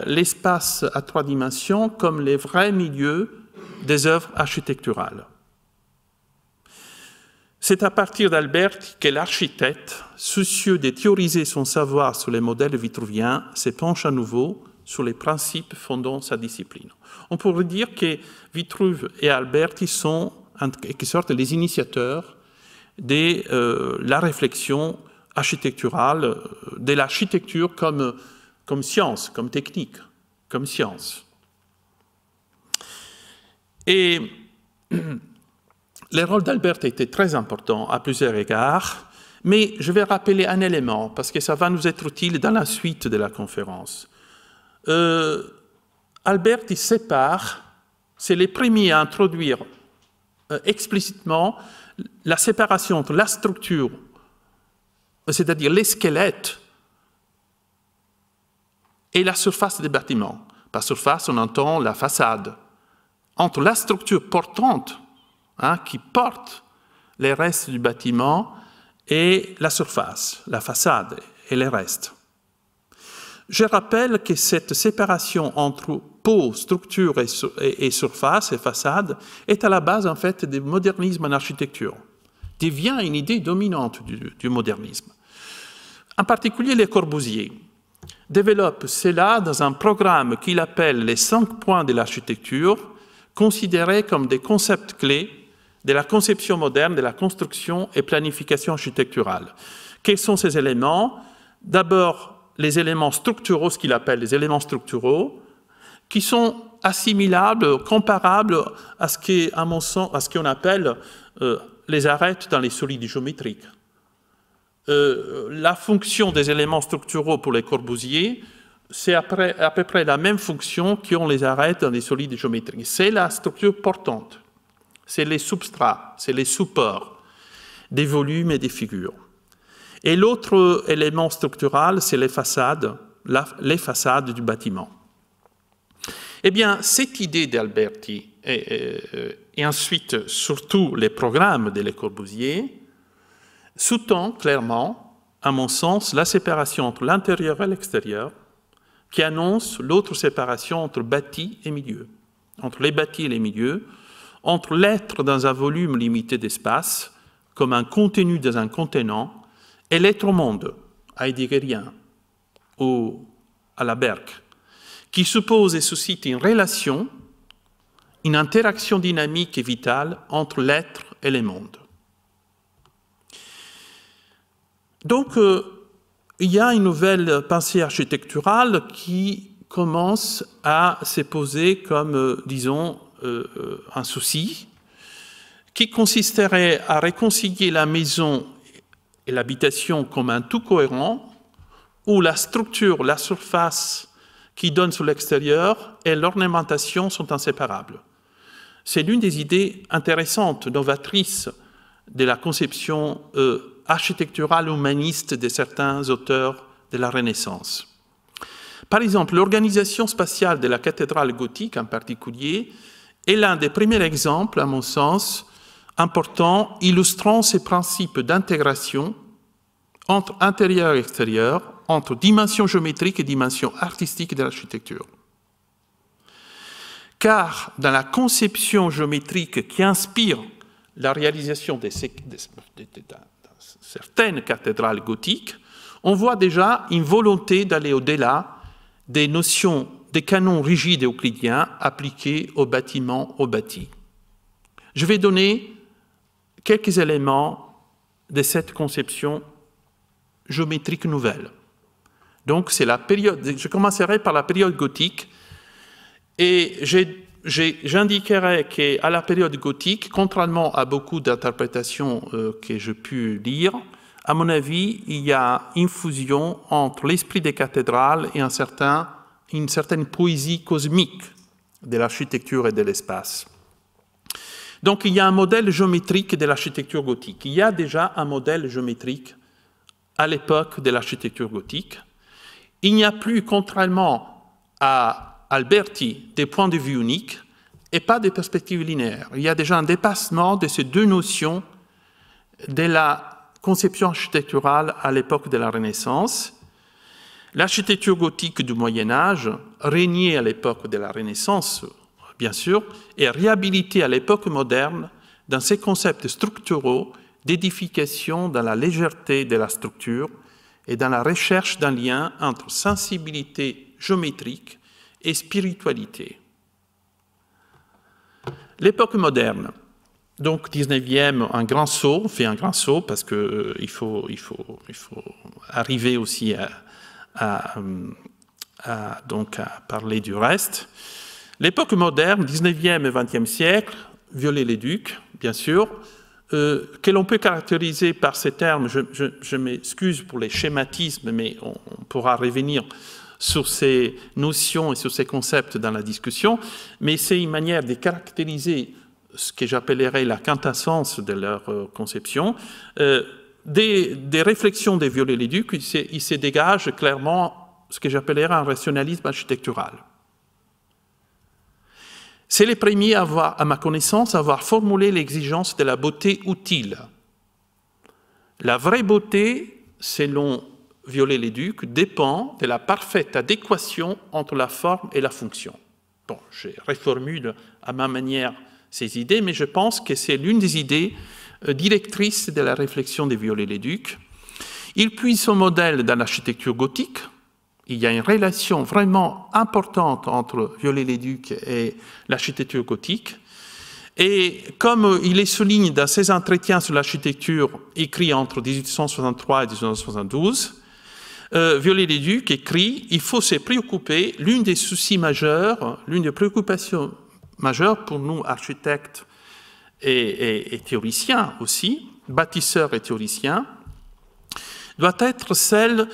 l'espace à trois dimensions comme les vrais milieux des œuvres architecturales. C'est à partir d'Alberti que l'architecte, soucieux de théoriser son savoir sur les modèles vitruviens, se penche à nouveau sur les principes fondant sa discipline. On pourrait dire que Vitruve et Alberti sont en quelque sorte les initiateurs de la réflexion architecturale, de l'architecture comme science, comme technique, comme science. Et le rôle d'Alberti était très important à plusieurs égards, mais je vais rappeler un élément, parce que ça va nous être utile dans la suite de la conférence. Alberti sépare, c'est le premier à introduire explicitement la séparation entre la structure, c'est-à-dire les squelettes, et la surface des bâtiments. Par surface, on entend la façade. Entre la structure portante, qui porte les restes du bâtiment, et la surface, la façade et les restes. Je rappelle que cette séparation entre peau, structure et surface et façade est à la base en fait du modernisme en architecture, devient une idée dominante du modernisme. En particulier, Le Corbusier développe cela dans un programme qu'il appelle les 5 points de l'architecture, considérés comme des concepts clés de la conception moderne de la construction et planification architecturale, Quels sont ces éléments? D'abord, les éléments structuraux, ce qu'il appelle les éléments structuraux, qui sont assimilables, comparables à ce qui est, à mon sens, à ce qu'on appelle les arêtes dans les solides géométriques. La fonction des éléments structuraux pour les Corbusier, c'est à peu près la même fonction qu'ont les arêtes dans les solides géométriques. C'est la structure portante, c'est les substrats, c'est les supports des volumes et des figures. Et l'autre élément structural, c'est les façades du bâtiment. Eh bien, cette idée d'Alberti et ensuite surtout les programmes de Le Corbusier sous-tend clairement, à mon sens, la séparation entre l'intérieur et l'extérieur, qui annonce l'autre séparation entre bâti et milieu, entre les bâtis et les milieux, entre l'être dans un volume limité d'espace, comme un contenu dans un contenant, et l'être au monde, heideggerien, ou à la Berck, qui suppose et suscite une relation, une interaction dynamique et vitale entre l'être et le monde. Donc, il y a une nouvelle pensée architecturale qui commence à se poser comme, disons, un souci, qui consisterait à réconcilier la maison et l'habitation comme un tout cohérent, où la structure, la surface qui donne sur l'extérieur et l'ornementation sont inséparables. C'est l'une des idées intéressantes, novatrices de la conception architecturale humaniste de certains auteurs de la Renaissance. Par exemple, l'organisation spatiale de la cathédrale gothique en particulier est l'un des premiers exemples, à mon sens, importants, illustrant ces principes d'intégration entre intérieur et extérieur, entre dimension géométrique et dimension artistique de l'architecture. Car dans la conception géométrique qui inspire la réalisation de certaines cathédrales gothiques, on voit déjà une volonté d'aller au-delà des notions, des canons rigides et euclidiens appliqués au bâtiment, au bâti. Je vais donner quelques éléments de cette conception géométrique nouvelle. Donc, c'est la période, je commencerai par la période gothique et j'indiquerai qu'à la période gothique, contrairement à beaucoup d'interprétations que j'ai pu lire, à mon avis, il y a une fusion entre l'esprit des cathédrales et une certaine poésie cosmique de l'architecture et de l'espace. Donc, il y a un modèle géométrique de l'architecture gothique. Il y a déjà un modèle géométrique à l'époque de l'architecture gothique. Il n'y a plus, contrairement à Alberti, des points de vue uniques et pas de perspectives linéaires. Il y a déjà un dépassement de ces deux notions de la conception architecturale à l'époque de la Renaissance. L'architecture gothique du Moyen-Âge, régnait à l'époque de la Renaissance, bien sûr, est réhabilitée à l'époque moderne dans ces concepts structuraux d'édification dans la légèreté de la structure et dans la recherche d'un lien entre sensibilité géométrique et spiritualité. L'époque moderne, donc 19e, un grand saut, on fait un grand saut parce qu'il faut arriver aussi à parler du reste. L'époque moderne, 19e et 20e siècle, Viollet-le-Duc, bien sûr, que l'on peut caractériser par ces termes, je m'excuse pour les schématismes, mais on pourra revenir sur ces notions et sur ces concepts dans la discussion, mais c'est une manière de caractériser ce que j'appellerais la quintessence de leur conception. Des réflexions de Viollet-le-Duc, il se dégage clairement ce que j'appellerais un rationalisme architectural. C'est les premiers à ma connaissance, à avoir formulé l'exigence de la beauté utile. La vraie beauté, selon Viollet-le-Duc, dépend de la parfaite adéquation entre la forme et la fonction. Bon, je reformule à ma manière ces idées, mais je pense que c'est l'une des idées directrices de la réflexion de Viollet-le-Duc. Il puise son modèle dans l'architecture gothique. Il y a une relation vraiment importante entre Viollet-le-Duc et l'architecture gothique. Et comme il les souligne dans ses entretiens sur l'architecture écrits entre 1863 et 1872, Viollet-le-Duc écrit « Il faut se préoccuper, l'une des soucis majeurs, l'une des préoccupations majeures pour nous architectes et théoriciens aussi, bâtisseurs et théoriciens, doit être celle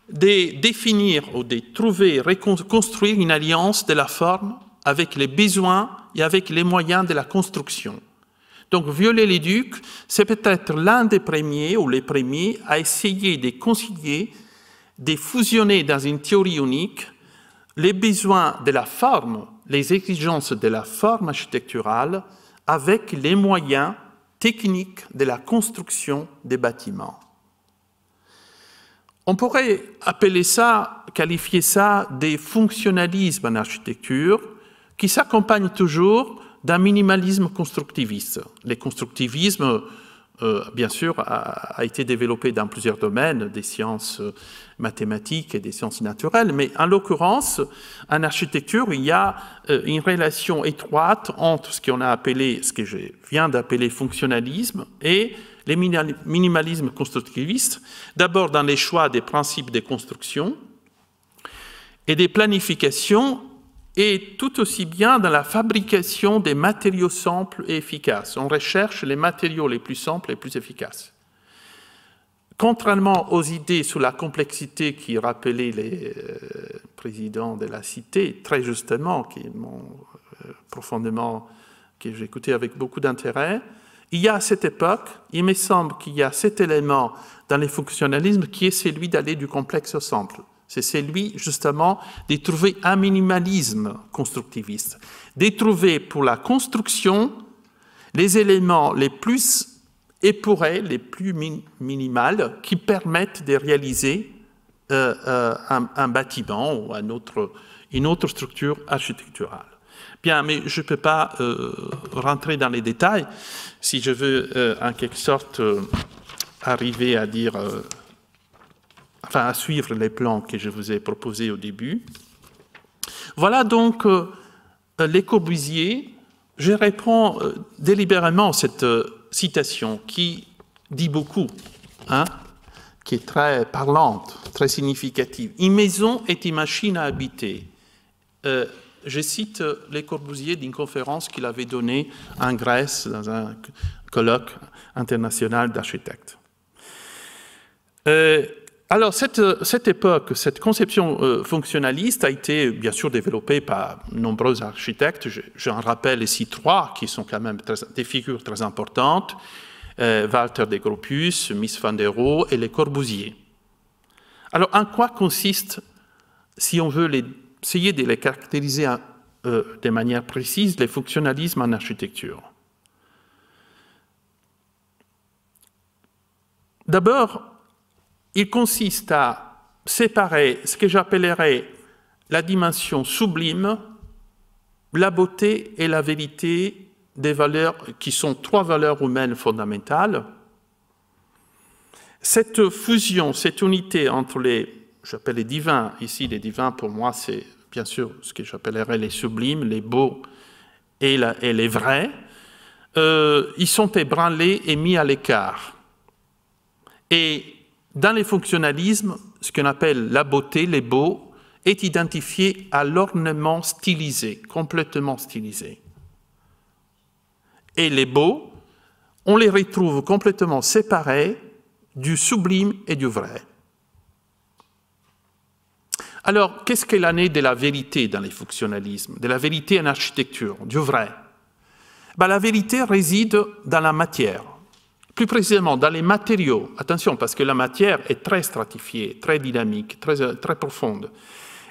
de définir ou de trouver, reconstruire une alliance de la forme avec les besoins et avec les moyens de la construction. » Donc Viollet-le-Duc, c'est peut-être l'un des premiers ou les premiers à essayer de concilier, de fusionner dans une théorie unique les besoins de la forme, les exigences de la forme architecturale avec les moyens techniques de la construction des bâtiments. On pourrait appeler ça, qualifier ça des fonctionnalismes en architecture qui s'accompagnent toujours d'un minimalisme constructiviste. Le constructivisme, bien sûr, a été développé dans plusieurs domaines, des sciences mathématiques et des sciences naturelles, mais en l'occurrence, en architecture, il y a une relation étroite entre ce qu'on a appelé, ce que je viens d'appeler fonctionnalisme et les minimalismes constructivistes, d'abord dans les choix des principes de construction et des planifications, et tout aussi bien dans la fabrication des matériaux simples et efficaces. On recherche les matériaux les plus simples et les plus efficaces. Contrairement aux idées sur la complexité qui rappelaient les présidents de la Cité, très justement, qui m'ont profondément, que j'ai écouté avec beaucoup d'intérêt, il y a à cette époque, il me semble qu'il y a cet élément dans les fonctionnalismes qui est celui d'aller du complexe au simple. C'est celui, justement, de trouver un minimalisme constructiviste, de trouver pour la construction les éléments les plus épurés, les plus minimales, qui permettent de réaliser un bâtiment ou une autre structure architecturale. Bien, mais je ne peux pas rentrer dans les détails si je veux, en quelque sorte, arriver à dire... à suivre les plans que je vous ai proposés au début. Voilà donc Les Corbusier. Je reprends délibérément cette citation qui dit beaucoup, qui est très parlante, très significative. « Une maison est une machine à habiter ». Je cite Les Corbusier d'une conférence qu'il avait donnée en Grèce dans un colloque international d'architectes. Alors, cette époque, cette conception fonctionnaliste a été bien sûr développée par nombreux architectes. J'en rappelle ici trois qui sont quand même des figures très importantes. Walter de Gropius, Mies van der Rohe et Les Corbusier. Alors, en quoi consiste, si on veut essayer de les caractériser de manière précise, les fonctionnalismes en architecture? D'abord, il consiste à séparer ce que j'appellerais la dimension sublime, la beauté et la vérité des valeurs qui sont trois valeurs humaines fondamentales. Cette fusion, cette unité entre j'appelle les divins, ici les divins pour moi c'est bien sûr ce que j'appellerais les sublimes, les beaux et les vrais, ils sont ébranlés et mis à l'écart. Et dans les fonctionnalismes, ce qu'on appelle la beauté, les beaux, est identifié à l'ornement stylisé, complètement stylisé. Et les beaux, on les retrouve complètement séparés du sublime et du vrai. Alors, qu'est-ce qu'est l'année de la vérité dans les fonctionnalismes, de la vérité en architecture, du vrai? La vérité réside dans la matière. Plus précisément, dans les matériaux. Attention, parce que la matière est très stratifiée, très dynamique, très profonde.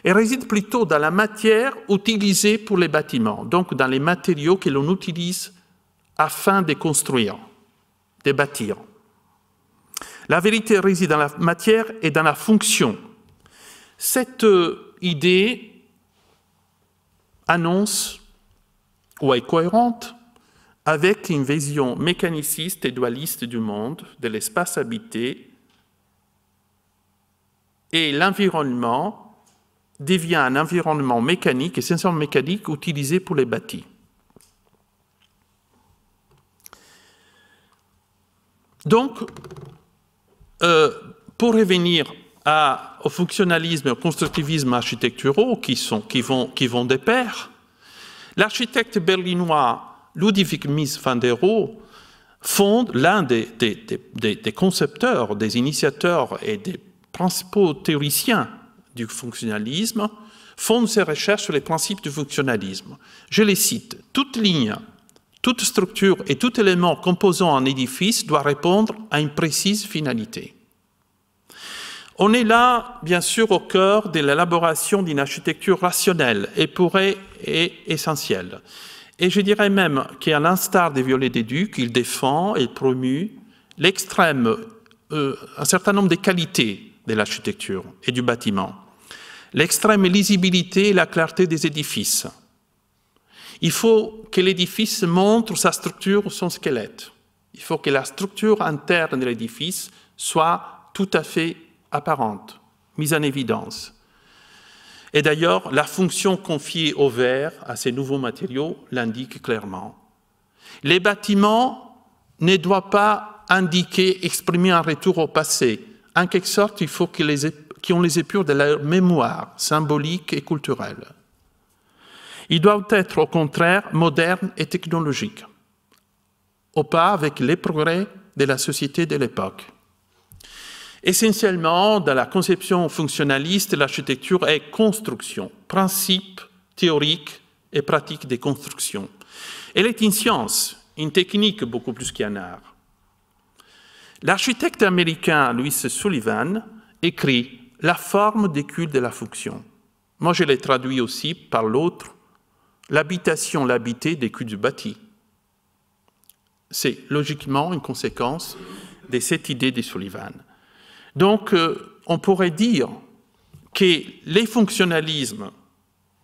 Elle réside plutôt dans la matière utilisée pour les bâtiments, donc dans les matériaux que l'on utilise afin de construire, de bâtir. La vérité réside dans la matière et dans la fonction. Cette idée annonce ou est cohérente avec une vision mécaniciste et dualiste du monde, de l'espace habité, et l'environnement devient un environnement mécanique, essentiellement mécanique, utilisé pour les bâtis. Donc, pour revenir au fonctionnalisme et au constructivisme architecturaux qui vont de pair, l'architecte berlinois Ludwig Mies van der Rohe fonde l'un des concepteurs, des initiateurs et des principaux théoriciens du fonctionnalisme, fonde ses recherches sur les principes du fonctionnalisme. Je les cite. Toute ligne, toute structure et tout élément composant un édifice doit répondre à une précise finalité. On est là, bien sûr, au cœur de l'élaboration d'une architecture rationnelle, épurée et essentielle. Et je dirais même qu'à l'instar des Viollet-le-Duc, il défend et promue un certain nombre de qualités de l'architecture et du bâtiment. L'extrême lisibilité et la clarté des édifices. Il faut que l'édifice montre sa structure ou son squelette. Il faut que la structure interne de l'édifice soit tout à fait apparente, mise en évidence. Et d'ailleurs, la fonction confiée au verre, à ces nouveaux matériaux, l'indique clairement. Les bâtiments ne doivent pas indiquer, exprimer un retour au passé. En quelque sorte, il faut qu'ils ont les épures de leur mémoire symbolique et culturelle. Ils doivent être, au contraire, modernes et technologiques, au pas avec les progrès de la société de l'époque. Essentiellement, dans la conception fonctionnaliste, l'architecture est construction, principe théorique et pratique des constructions. Elle est une science, une technique beaucoup plus qu'un art. L'architecte américain Louis Sullivan écrit « La forme découle de la fonction ». Moi, je l'ai traduit aussi par l'autre « L'habitation, l'habité découle du bâti ». C'est logiquement une conséquence de cette idée de Sullivan. Donc, on pourrait dire que les fonctionnalismes,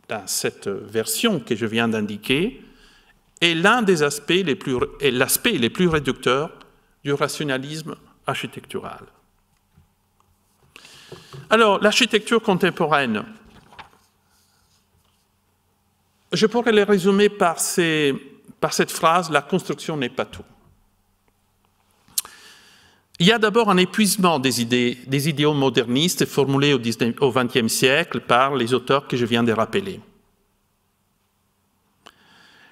dans cette version que je viens d'indiquer, est l'un des aspects l'aspect les plus réducteurs du rationalisme architectural. Alors, l'architecture contemporaine, je pourrais le résumer par cette phrase « La construction n'est pas tout ». Il y a d'abord un épuisement des idéaux modernistes formulés au XXe siècle par les auteurs que je viens de rappeler.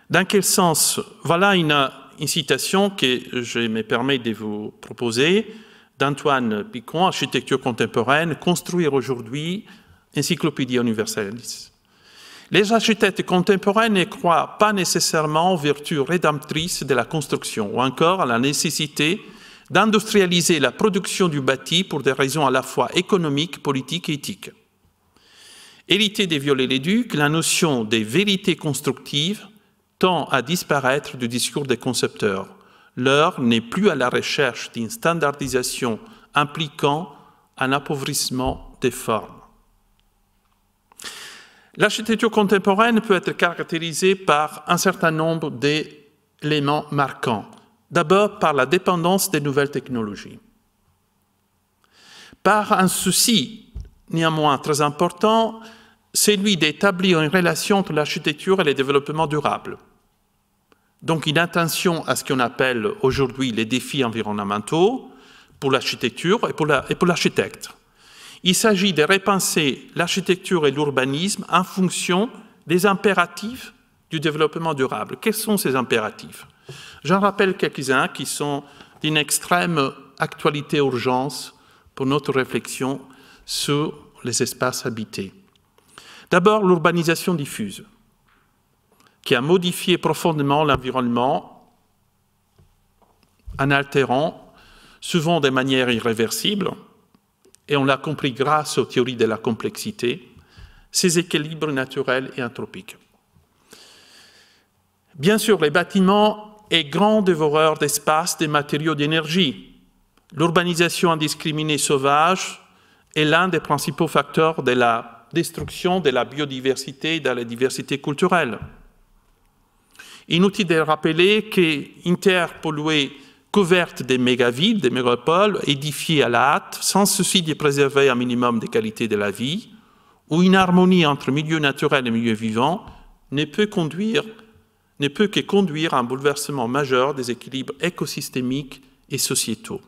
Dans quel sens? Voilà une citation que je me permets de vous proposer d'Antoine Picon, Architecture contemporaine, construire aujourd'hui, Encyclopédie universalis. Les architectes contemporains ne croient pas nécessairement aux vertus rédemptrices de la construction ou encore à la nécessité d'industrialiser la production du bâti pour des raisons à la fois économiques, politiques et éthiques. Héritée des Viollet-le-Duc, la notion des vérités constructives tend à disparaître du discours des concepteurs. L'heure n'est plus à la recherche d'une standardisation impliquant un appauvrissement des formes. L'architecture contemporaine peut être caractérisée par un certain nombre d'éléments marquants. D'abord, par la dépendance des nouvelles technologies. Par un souci, néanmoins très important, celui d'établir une relation entre l'architecture et le développement durable. Donc une attention à ce qu'on appelle aujourd'hui les défis environnementaux pour l'architecture et pour l'architecte. Il s'agit de repenser l'architecture et l'urbanisme en fonction des impératifs du développement durable. Quels sont ces impératifs? J'en rappelle quelques-uns qui sont d'une extrême actualité urgence pour notre réflexion sur les espaces habités. D'abord, l'urbanisation diffuse, qui a modifié profondément l'environnement en altérant, souvent de manière irréversible, et on l'a compris grâce aux théories de la complexité, ses équilibres naturels et anthropiques. Bien sûr, les bâtiments est grand dévoreur d'espace, de matériaux, d'énergie. L'urbanisation indiscriminée sauvage est l'un des principaux facteurs de la destruction de la biodiversité et de la diversité culturelle. Inutile de rappeler qu'une terre polluée couverte des mégavilles, des mégapoles, édifiées à la hâte, sans souci de préserver un minimum de qualité de la vie, où une harmonie entre milieu naturel et milieu vivant ne peut que conduire à un bouleversement majeur des équilibres écosystémiques et sociétaux.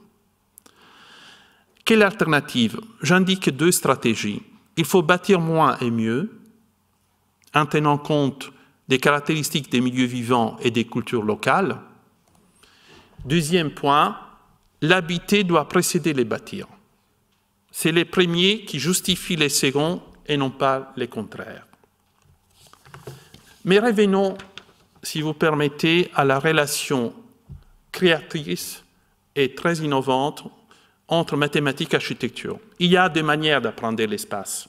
Quelle alternative? J'indique 2 stratégies. Il faut bâtir moins et mieux, en tenant compte des caractéristiques des milieux vivants et des cultures locales. Deuxième point, l'habiter doit précéder les bâtir. C'est les premiers qui justifient les seconds et non pas les contraires. Mais revenons, si vous permettez, à la relation créatrice et très innovante entre mathématiques et architecture. Il y a des manières d'apprendre l'espace.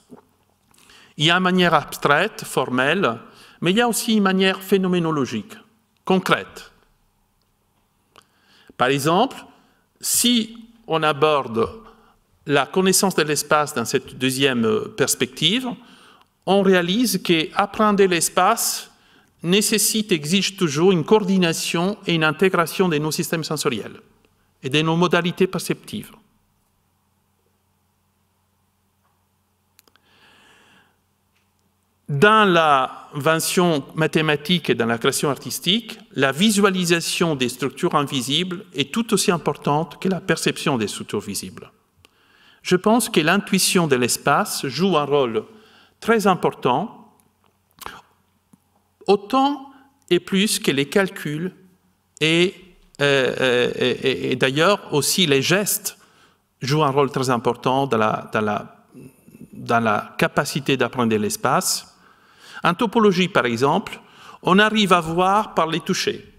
Il y a une manière abstraite, formelle, mais il y a aussi une manière phénoménologique, concrète. Par exemple, si on aborde la connaissance de l'espace dans cette deuxième perspective, on réalise qu'apprendre l'espace nécessite, exige toujours une coordination et une intégration de nos systèmes sensoriels et de nos modalités perceptives. Dans l'invention mathématique et dans la création artistique, la visualisation des structures invisibles est tout aussi importante que la perception des structures visibles. Je pense que l'intuition de l'espace joue un rôle très important, autant et plus que les calculs et d'ailleurs aussi les gestes jouent un rôle très important dans la capacité d'apprendre l'espace. En topologie, par exemple, on arrive à voir par les touchés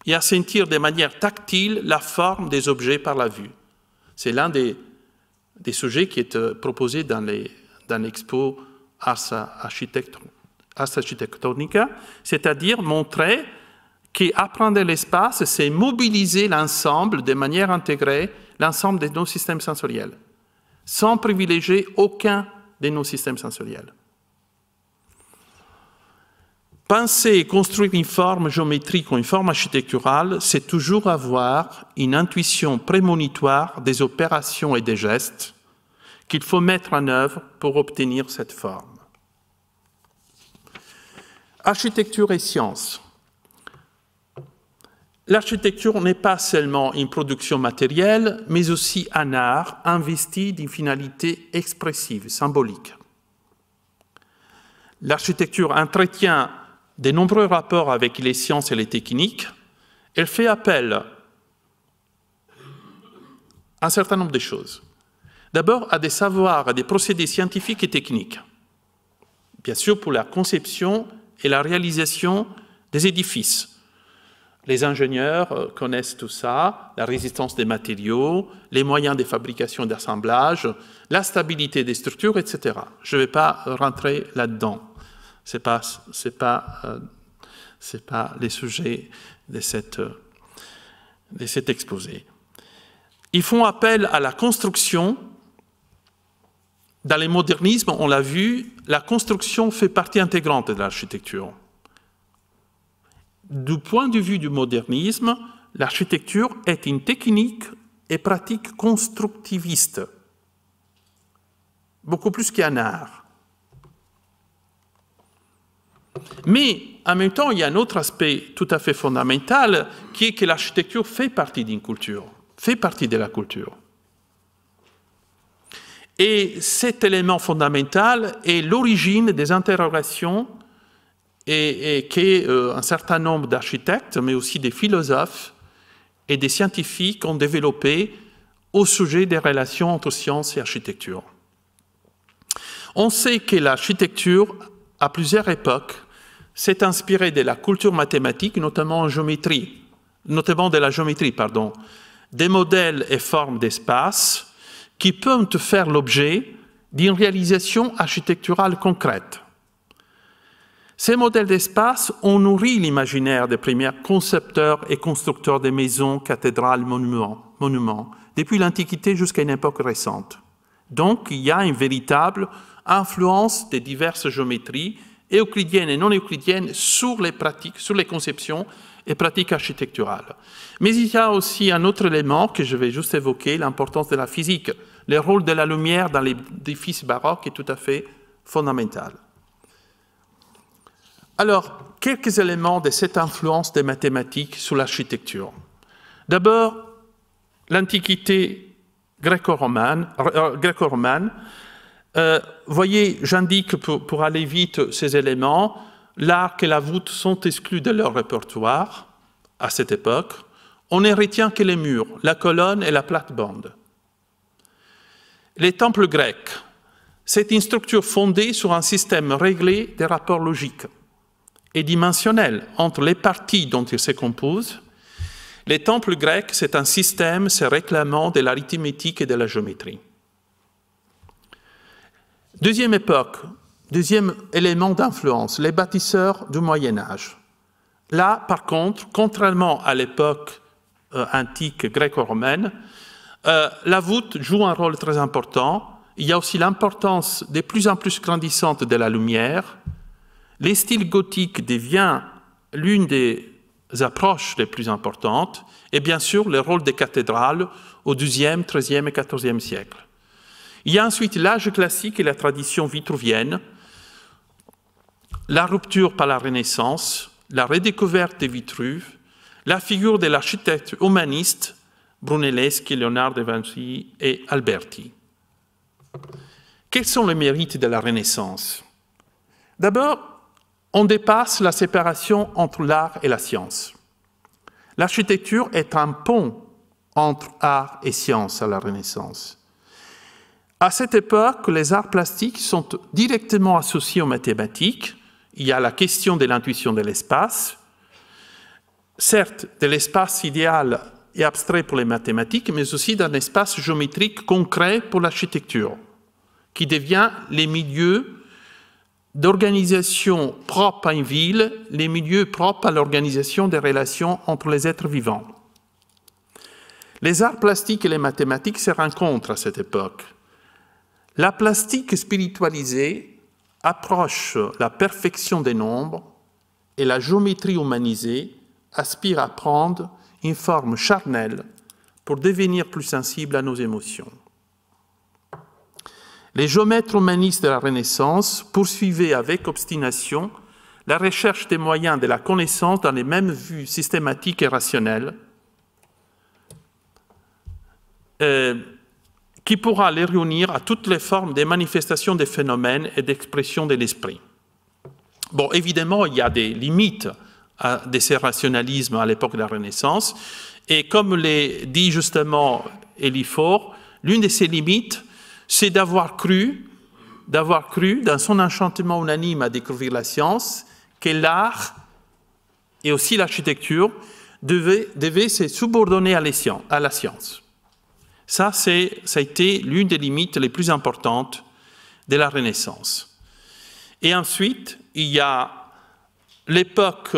et à sentir de manière tactile la forme des objets par la vue. C'est l'un des sujets qui est proposé dans l'expo Ars Architectonica, c'est-à-dire montrer qu'apprendre l'espace, c'est mobiliser l'ensemble de manière intégrée, l'ensemble de nos systèmes sensoriels, sans privilégier aucun de nos systèmes sensoriels. Penser et construire une forme géométrique ou une forme architecturale, c'est toujours avoir une intuition prémonitoire des opérations et des gestes qu'il faut mettre en œuvre pour obtenir cette forme. Architecture et sciences. L'architecture n'est pas seulement une production matérielle, mais aussi un art investi d'une finalité expressive, symbolique. L'architecture entretient de nombreux rapports avec les sciences et les techniques. Elle fait appel à un certain nombre de choses. D'abord, à des savoirs, à des procédés scientifiques et techniques. Bien sûr, pour la conception et la réalisation des édifices. Les ingénieurs connaissent tout ça, la résistance des matériaux, les moyens de fabrication et d'assemblage, la stabilité des structures, etc. Je ne vais pas rentrer là-dedans. Ce n'est pas les sujets de cet exposé. Ils font appel à la construction. Dans les modernismes, on l'a vu, la construction fait partie intégrante de l'architecture. Du point de vue du modernisme, l'architecture est une technique et pratique constructiviste, beaucoup plus qu'un art. Mais en même temps, il y a un autre aspect tout à fait fondamental qui est que l'architecture fait partie d'une culture, fait partie de la culture. Et cet élément fondamental est l'origine des interrogations et qu'un certain nombre d'architectes, mais aussi des philosophes et des scientifiques ont développé au sujet des relations entre science et architecture. On sait que l'architecture, à plusieurs époques, s'est inspirée de la culture mathématique, notamment de la géométrie, des modèles et formes d'espace qui peuvent faire l'objet d'une réalisation architecturale concrète. Ces modèles d'espace ont nourri l'imaginaire des premiers concepteurs et constructeurs de maisons, cathédrales, monuments, depuis l'Antiquité jusqu'à une époque récente. Donc, il y a une véritable influence des diverses géométries, euclidiennes et non euclidiennes, sur les pratiques, sur les conceptions et pratiques architecturales. Mais il y a aussi un autre élément que je vais juste évoquer, l'importance de la physique. Le rôle de la lumière dans l'édifice baroque est tout à fait fondamental. Alors, quelques éléments de cette influence des mathématiques sur l'architecture. D'abord, l'Antiquité gréco-romaine. Voyez, j'indique pour aller vite ces éléments. L'arc et la voûte sont exclus de leur répertoire à cette époque. On ne retient que les murs, la colonne et la plate-bande. Les temples grecs, c'est une structure fondée sur un système réglé des rapports logiques et dimensionnels entre les parties dont ils se composent. Les temples grecs, c'est un système se réclamant de l'arithmétique et de la géométrie. Deuxième époque, deuxième élément d'influence, les bâtisseurs du Moyen-Âge. Là, par contre, contrairement à l'époque antique gréco-romaine, la voûte joue un rôle très important. Il y a aussi l'importance de plus en plus grandissante de la lumière. Les styles gothiques devient l'une des approches les plus importantes, et bien sûr le rôle des cathédrales au XIIe, XIIIe et XIVe siècle. Il y a ensuite l'âge classique et la tradition vitruvienne, la rupture par la Renaissance, la redécouverte de Vitruve, la figure de l'architecte humaniste Brunelleschi, Léonard de Vinci et Alberti. Quels sont les mérites de la Renaissance? D'abord, on dépasse la séparation entre l'art et la science. L'architecture est un pont entre art et science à la Renaissance. À cette époque, les arts plastiques sont directement associés aux mathématiques. Il y a la question de l'intuition de l'espace, certes de l'espace idéal et abstrait pour les mathématiques, mais aussi d'un espace géométrique concret pour l'architecture, qui devient les milieux d'organisation propre à une ville, les milieux propres à l'organisation des relations entre les êtres vivants. Les arts plastiques et les mathématiques se rencontrent à cette époque. La plastique spiritualisée approche la perfection des nombres et la géométrie humanisée aspire à prendre une forme charnelle pour devenir plus sensible à nos émotions. Les géomètres humanistes de la Renaissance poursuivaient avec obstination la recherche des moyens de la connaissance dans les mêmes vues systématiques et rationnelles, qui pourra les réunir à toutes les formes des manifestations des phénomènes et d'expression de l'esprit. Bon, évidemment, il y a des limites de ces rationalismes à l'époque de la Renaissance, et comme l'a dit justement Élie Faure, l'une de ces limites, c'est d'avoir cru, dans son enchantement unanime à découvrir la science, que l'art et aussi l'architecture devaient se subordonner à la science. Ça a été l'une des limites les plus importantes de la Renaissance. Et ensuite, il y a l'époque,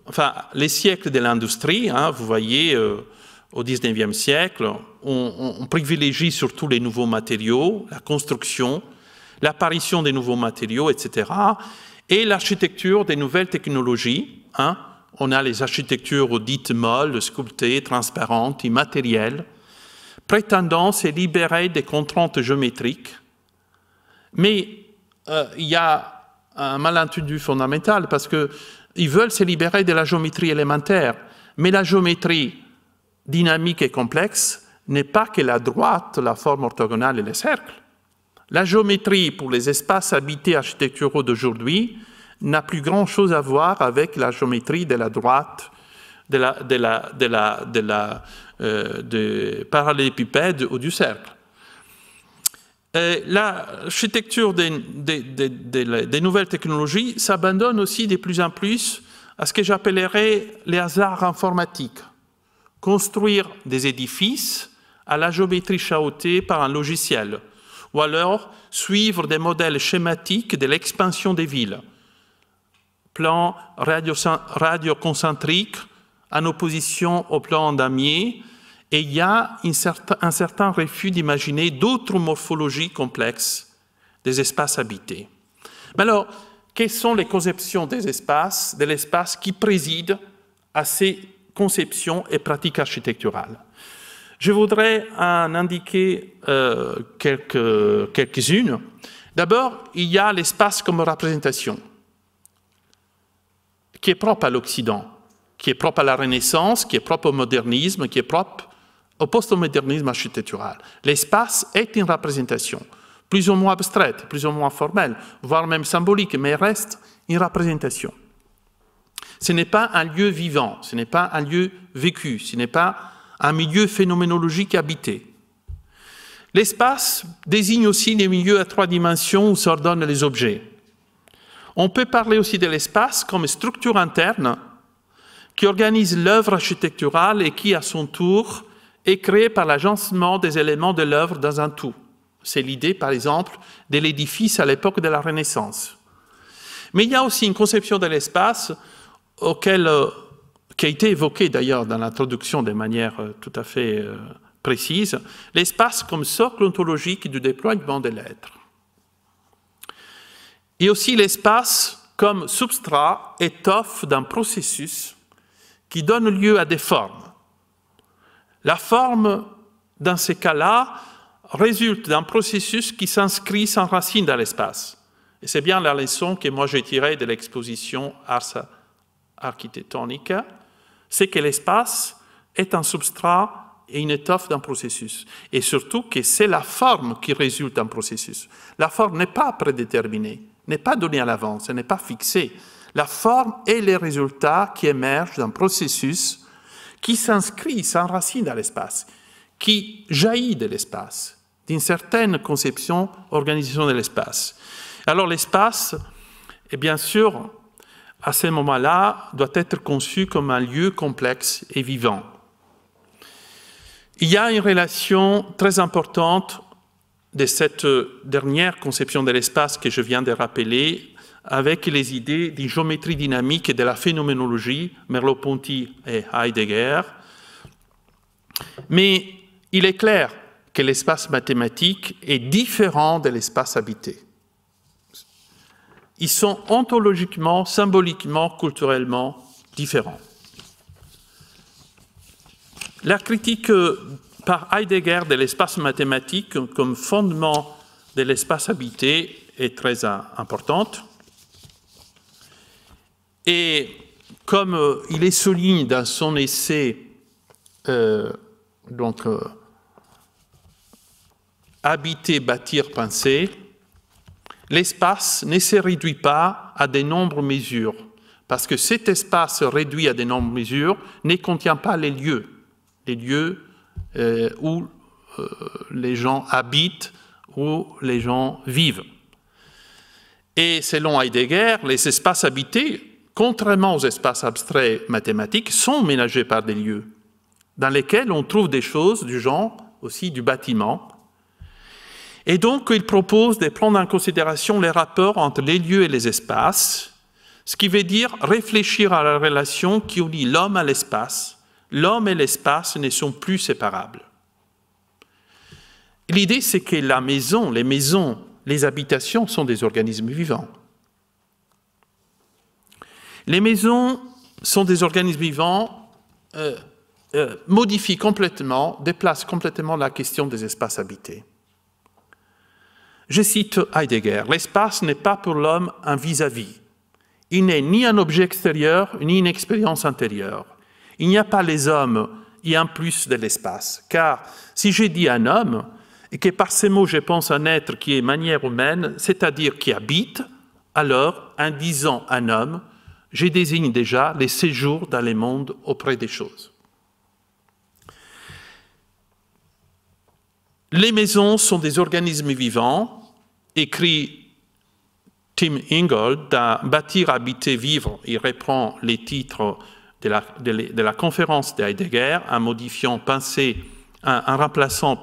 enfin, les siècles de l'industrie, hein, vous voyez, au XIXe siècle, on privilégie surtout les nouveaux matériaux, la construction, l'apparition des nouveaux matériaux, etc. Et l'architecture des nouvelles technologies. Hein. On a les architectures dites molles, sculptées, transparentes, immatérielles, prétendant se libérer des contraintes géométriques. Mais il y a un malentendu fondamental parce qu'ils veulent se libérer de la géométrie élémentaire. Mais la géométrie dynamique et complexe n'est pas que la droite, la forme orthogonale et les cercles. La géométrie pour les espaces habités architecturaux d'aujourd'hui n'a plus grand-chose à voir avec la géométrie de la droite, de parallélépipède ou du cercle. L'architecture des nouvelles technologies s'abandonne aussi de plus en plus à ce que j'appellerais les hasards informatiques. Construire des édifices à la géométrie chaotique par un logiciel, ou alors suivre des modèles schématiques de l'expansion des villes, plan radioconcentrique en opposition au plan damier, et il y a un certain refus d'imaginer d'autres morphologies complexes des espaces habités. Mais alors, quelles sont les conceptions de l'espace qui président à ces conceptions et pratiques architecturales? Je voudrais en indiquer quelques-unes. D'abord, il y a l'espace comme représentation, qui est propre à l'Occident, qui est propre à la Renaissance, qui est propre au modernisme, qui est propre au postmodernisme architectural. L'espace est une représentation, plus ou moins abstraite, plus ou moins formelle, voire même symbolique, mais reste une représentation. Ce n'est pas un lieu vivant, ce n'est pas un lieu vécu, ce n'est pas un milieu phénoménologique habité. L'espace désigne aussi les milieux à 3 dimensions où s'ordonnent les objets. On peut parler aussi de l'espace comme structure interne qui organise l'œuvre architecturale et qui, à son tour, est créée par l'agencement des éléments de l'œuvre dans un tout. C'est l'idée, par exemple, de l'édifice à l'époque de la Renaissance. Mais il y a aussi une conception de l'espace qui a été évoquée d'ailleurs dans l'introduction de manière tout à fait précise, l'espace comme socle ontologique du déploiement de l'être. Et aussi l'espace comme substrat, étoffe d'un processus qui donne lieu à des formes. La forme, dans ces cas-là, résulte d'un processus qui s'inscrit, s'enracine dans l'espace. Et c'est bien la leçon que moi j'ai tirée de l'exposition Ars Architectonica, c'est que l'espace est un substrat et une étoffe d'un processus. Et surtout que c'est la forme qui résulte d'un processus. La forme n'est pas prédéterminée, n'est pas donnée à l'avance, elle n'est pas fixée. La forme est le résultat qui émerge d'un processus qui s'inscrit, s'enracine dans l'espace, qui jaillit de l'espace, d'une certaine conception, organisation de l'espace. Alors l'espace, et bien sûr, à ce moment-là, doit être conçu comme un lieu complexe et vivant. Il y a une relation très importante de cette dernière conception de l'espace que je viens de rappeler avec les idées d'une géométrie dynamique et de la phénoménologie, Merleau-Ponty et Heidegger. Mais il est clair que l'espace mathématique est différent de l'espace habité. Ils sont ontologiquement, symboliquement, culturellement différents. La critique par Heidegger de l'espace mathématique comme fondement de l'espace habité est très importante. Et comme il est souligné dans son essai Habiter, bâtir, penser, l'espace ne se réduit pas à des nombres mesures, parce que cet espace réduit à des nombres mesures ne contient pas les lieux où les gens habitent, où les gens vivent. Et selon Heidegger, les espaces habités, contrairement aux espaces abstraits mathématiques, sont ménagés par des lieux, dans lesquels on trouve des choses du genre aussi du bâtiment. Et donc, il propose de prendre en considération les rapports entre les lieux et les espaces, ce qui veut dire réfléchir à la relation qui unit l'homme à l'espace. L'homme et l'espace ne sont plus séparables. L'idée, c'est que la maison, les habitations sont des organismes vivants. Les maisons sont des organismes vivants, modifient complètement, déplacent complètement la question des espaces habités. Je cite Heidegger, « L'espace n'est pas pour l'homme un vis-à-vis. Il n'est ni un objet extérieur, ni une expérience intérieure. Il n'y a pas les hommes et un plus de l'espace. Car si j'ai dit un homme, et que par ces mots je pense un être qui est manière humaine, c'est-à-dire qui habite, alors, en disant un homme, je désigne déjà les séjours dans les mondes auprès des choses. » Les maisons sont des organismes vivants, écrit Tim Ingold dans « Bâtir, habiter, vivre ». Il reprend les titres de la conférence de Heidegger en modifiant pensée, en remplaçant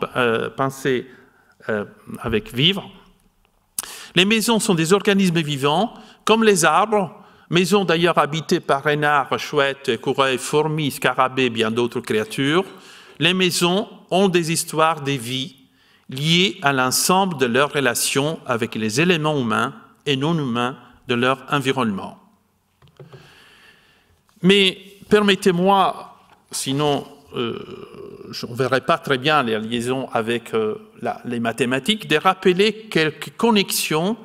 pensée avec vivre. Les maisons sont des organismes vivants, comme les arbres, maisons d'ailleurs habitées par renards, chouettes, écureuils, fourmis, scarabées, bien d'autres créatures. Les maisons ont des histoires de vie liées à l'ensemble de leurs relations avec les éléments humains et non humains de leur environnement. Mais permettez-moi, sinon je ne verrai pas très bien les liaisons avec les mathématiques, de rappeler quelques connexions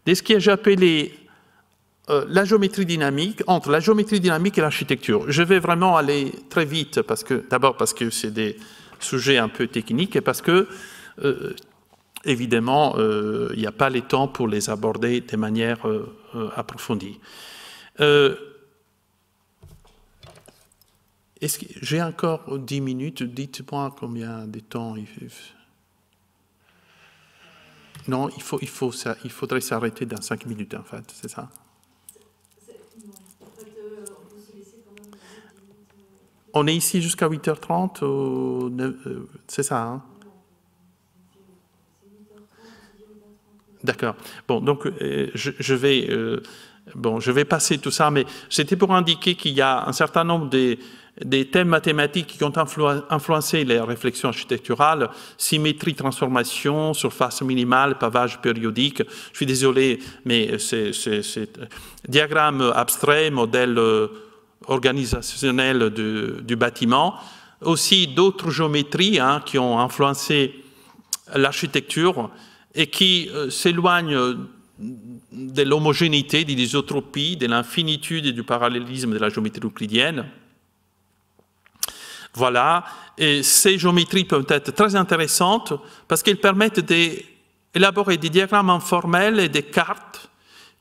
de ce que j'ai appelé la géométrie dynamique, entre la géométrie dynamique et l'architecture. Je vais vraiment aller très vite, d'abord parce que c'est des sujet un peu technique et parce que, évidemment, il n'y a pas le temps pour les aborder de manière approfondie. Est-ce que j'ai encore 10 minutes? Dites-moi combien de temps il faut. Non, il faudrait s'arrêter dans 5 minutes, en fait, c'est ça? On est ici jusqu'à 8h30, c'est ça, hein? D'accord. Bon, donc je vais passer tout ça, mais c'était pour indiquer qu'il y a un certain nombre des thèmes mathématiques qui ont influencé les réflexions architecturales: symétrie, transformation, surface minimale, pavage périodique. Je suis désolé, mais c'est diagramme abstrait, modèle organisationnel du bâtiment. Aussi d'autres géométries qui ont influencé l'architecture et qui s'éloignent de l'homogénéité, de l'isotropie, de l'infinitude et du parallélisme de la géométrie euclidienne. Voilà, et ces géométries peuvent être très intéressantes parce qu'elles permettent d'élaborer des diagrammes informels et des cartes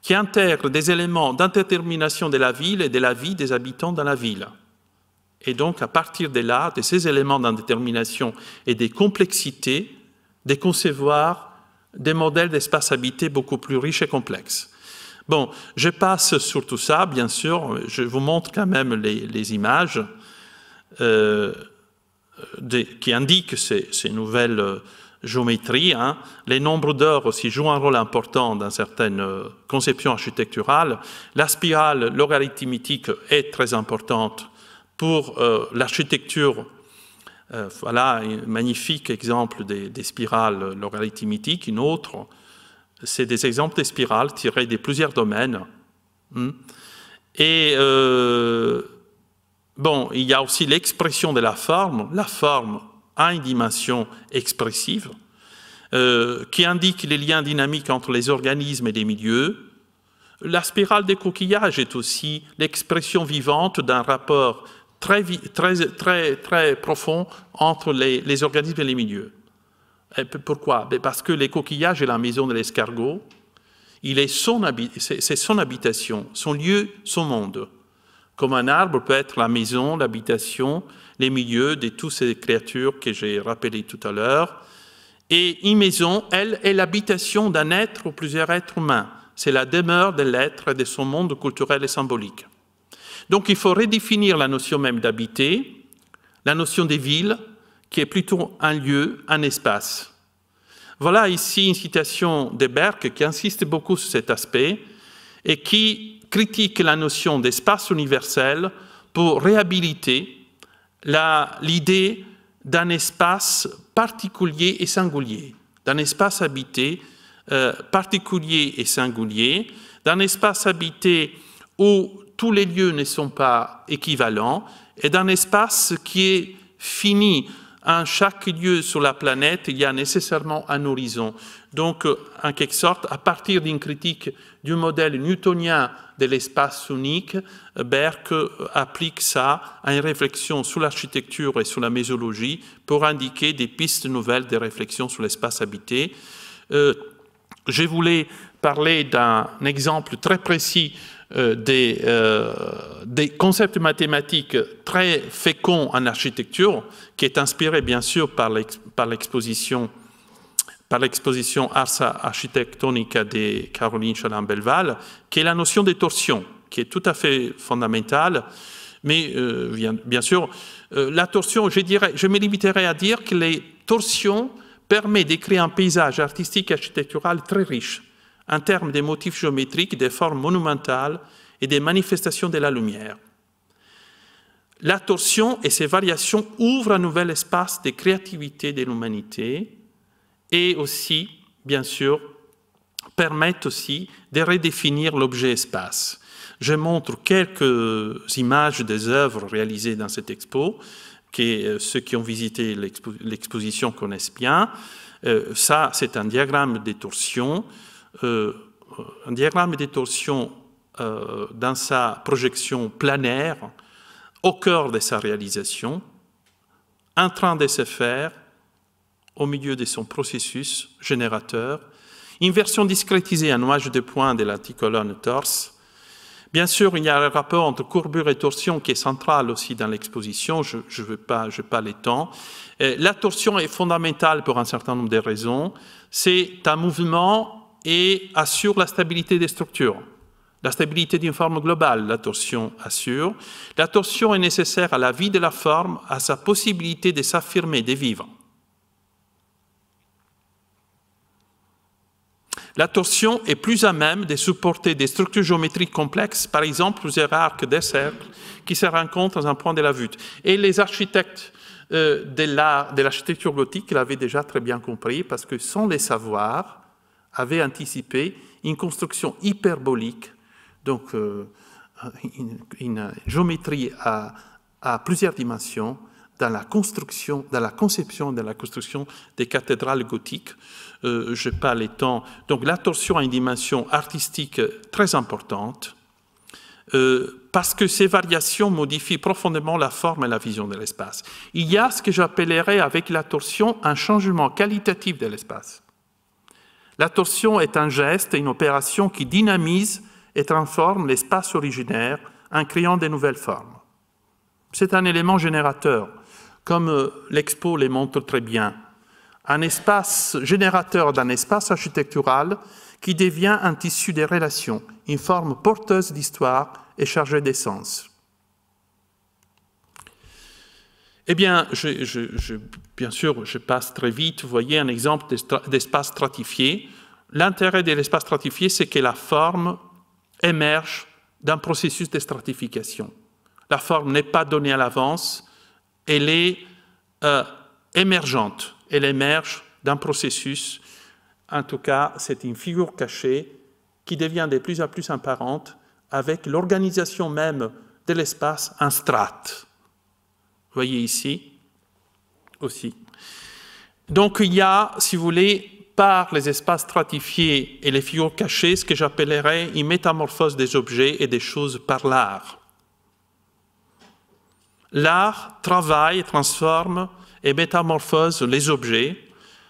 qui intègrent des éléments d'indétermination de la ville et de la vie des habitants dans la ville. Et donc, à partir de là, de ces éléments d'indétermination et des complexités, de concevoir des modèles d'espace habité beaucoup plus riches et complexes. Bon, je passe sur tout ça, bien sûr, je vous montre quand même les images qui indiquent ces nouvelles géométries. Les nombres d'heures aussi jouent un rôle important dans certaines conceptions architecturales. La spirale logarithmique est très importante pour l'architecture. Voilà un magnifique exemple des spirales logarithmiques. Une autre, c'est des exemples de spirales tirés de plusieurs domaines. Et bon, il y a aussi l'expression de la forme. La forme a une dimension expressive qui indique les liens dynamiques entre les organismes et les milieux. La spirale des coquillages est aussi l'expression vivante d'un rapport très profond entre les organismes et les milieux. Et pourquoi? Parce que les coquillages est la maison de l'escargot. C'est son habitation, son lieu, son monde. Comme un arbre peut être la maison, l'habitation, les milieux de toutes ces créatures que j'ai rappelées tout à l'heure. Et une maison, elle, est l'habitation d'un être ou plusieurs êtres humains. C'est la demeure de l'être et de son monde culturel et symbolique. Donc il faut redéfinir la notion même d'habiter, la notion des villes, qui est plutôt un lieu, un espace. Voilà ici une citation de Berck qui insiste beaucoup sur cet aspect et qui critique la notion d'espace universel pour réhabiliter l'idée d'un espace particulier et singulier, d'un espace habité particulier et singulier, d'un espace habité où tous les lieux ne sont pas équivalents et d'un espace qui est fini. En chaque lieu sur la planète, il y a nécessairement un horizon. Donc, en quelque sorte, à partir d'une critique du modèle newtonien de l'espace unique, Berck applique ça à une réflexion sur l'architecture et sur la mésologie pour indiquer des pistes nouvelles de réflexion sur l'espace habité. Je voulais parler d'un exemple très précis des concepts mathématiques très féconds en architecture, qui est inspiré bien sûr par l'exposition Ars Architectonica de Caroline Chalin-Belval, qui est la notion de torsion, qui est tout à fait fondamentale. Mais bien sûr, la torsion, je me limiterai à dire que les torsions permettent d'écrire un paysage artistique et architectural très riche, en termes de motifs géométriques, des formes monumentales et des manifestations de la lumière. La torsion et ses variations ouvrent un nouvel espace de créativité de l'humanité et aussi, bien sûr, permettent aussi de redéfinir l'objet-espace. Je montre quelques images des œuvres réalisées dans cette expo, que ceux qui ont visité l'exposition connaissent bien. Ça, c'est un diagramme de torsion. Un diagramme de torsion dans sa projection planaire au cœur de sa réalisation, en train de se faire au milieu de son processus générateur, une version discrétisée en nuage de points de l'anticolonne torse. Bien sûr, il y a un rapport entre courbure et torsion qui est central aussi dans l'exposition, je n'ai pas le temps. La torsion est fondamentale pour un certain nombre de raisons. C'est un mouvement et assure la stabilité des structures. La stabilité d'une forme globale, la torsion assure. La torsion est nécessaire à la vie de la forme, à sa possibilité de s'affirmer, de vivre. La torsion est plus à même de supporter des structures géométriques complexes, par exemple plusieurs arcs des cercles qui se rencontrent dans un point de la voûte. Et les architectes de l'architecture gothique l'avaient déjà très bien compris, parce que sans les savoir, avaient anticipé une construction hyperbolique, donc une géométrie à plusieurs dimensions, dans la conception, dans la construction des cathédrales gothiques. Je n'ai pas le temps. Donc la torsion a une dimension artistique très importante parce que ces variations modifient profondément la forme et la vision de l'espace. Il y a ce que j'appellerais avec la torsion un changement qualitatif de l'espace. La torsion est un geste et une opération qui dynamise et transforme l'espace originaire en créant de nouvelles formes. C'est un élément générateur, comme l'expo le montre très bien. Un espace générateur d'un espace architectural qui devient un tissu de relations, une forme porteuse d'histoire et chargée d'essence. Eh bien, bien sûr, je passe très vite. Vous voyez un exemple d'espace stratifié. L'intérêt de l'espace stratifié, c'est que la forme émerge d'un processus de stratification. La forme n'est pas donnée à l'avance, elle est émergente. Elle émerge d'un processus, en tout cas, c'est une figure cachée qui devient de plus en plus apparente avec l'organisation même de l'espace en strates. Vous voyez ici aussi. Donc il y a, si vous voulez, par les espaces stratifiés et les figures cachées, ce que j'appellerais une métamorphose des objets et des choses par l'art. L'art travaille, transforme et métamorphose les objets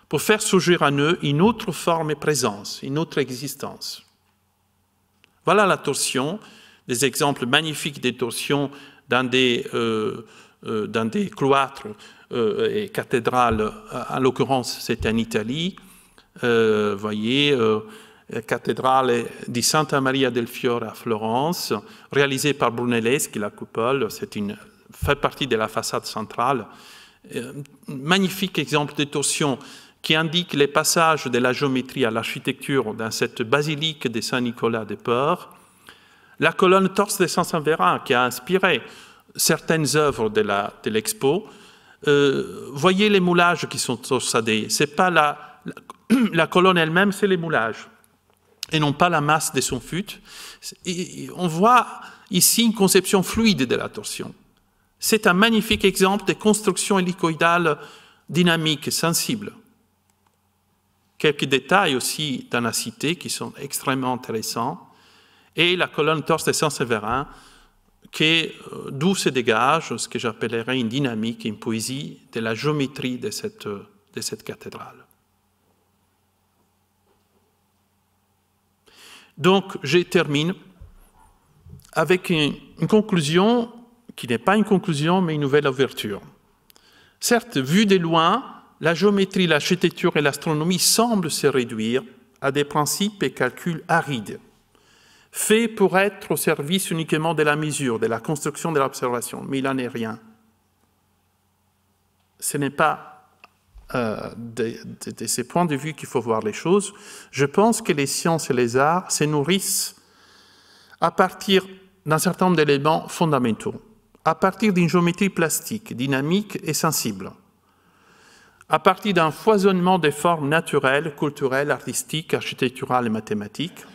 pour faire surgir en eux une autre forme et présence, une autre existence. Voilà la torsion, des exemples magnifiques de torsion dans des cloîtres et cathédrales, en l'occurrence c'est en Italie. Vous voyez, la cathédrale di Santa Maria del Fiore à Florence, réalisée par Brunelleschi, la coupole, fait partie de la façade centrale. Magnifique exemple de torsion qui indique les passages de la géométrie à l'architecture dans cette basilique de Saint-Nicolas de Port. La colonne torse de Saint-Séverin qui a inspiré certaines œuvres de l'expo. Voyez les moulages qui sont torsadés. Ce n'est pas la colonne elle-même, c'est les moulages, et non pas la masse de son fût. On voit ici une conception fluide de la torsion. C'est un magnifique exemple de construction hélicoïdale dynamique, sensible. Quelques détails aussi dans la cité qui sont extrêmement intéressants. Et la colonne torse de Saint-Séverin, d'où se dégage ce que j'appellerais une dynamique, une poésie de la géométrie de cette cathédrale. Donc, je termine avec une conclusion qui n'est pas une conclusion, mais une nouvelle ouverture. Certes, vue de loin, la géométrie, l'architecture et l'astronomie semblent se réduire à des principes et calculs arides, faits pour être au service uniquement de la mesure, de la construction, de l'observation, mais il n'en est rien. Ce n'est pas de ces points de vue qu'il faut voir les choses. Je pense que les sciences et les arts se nourrissent à partir d'un certain nombre d'éléments fondamentaux, à partir d'une géométrie plastique, dynamique et sensible, à partir d'un foisonnement des formes naturelles, culturelles, artistiques, architecturales et mathématiques.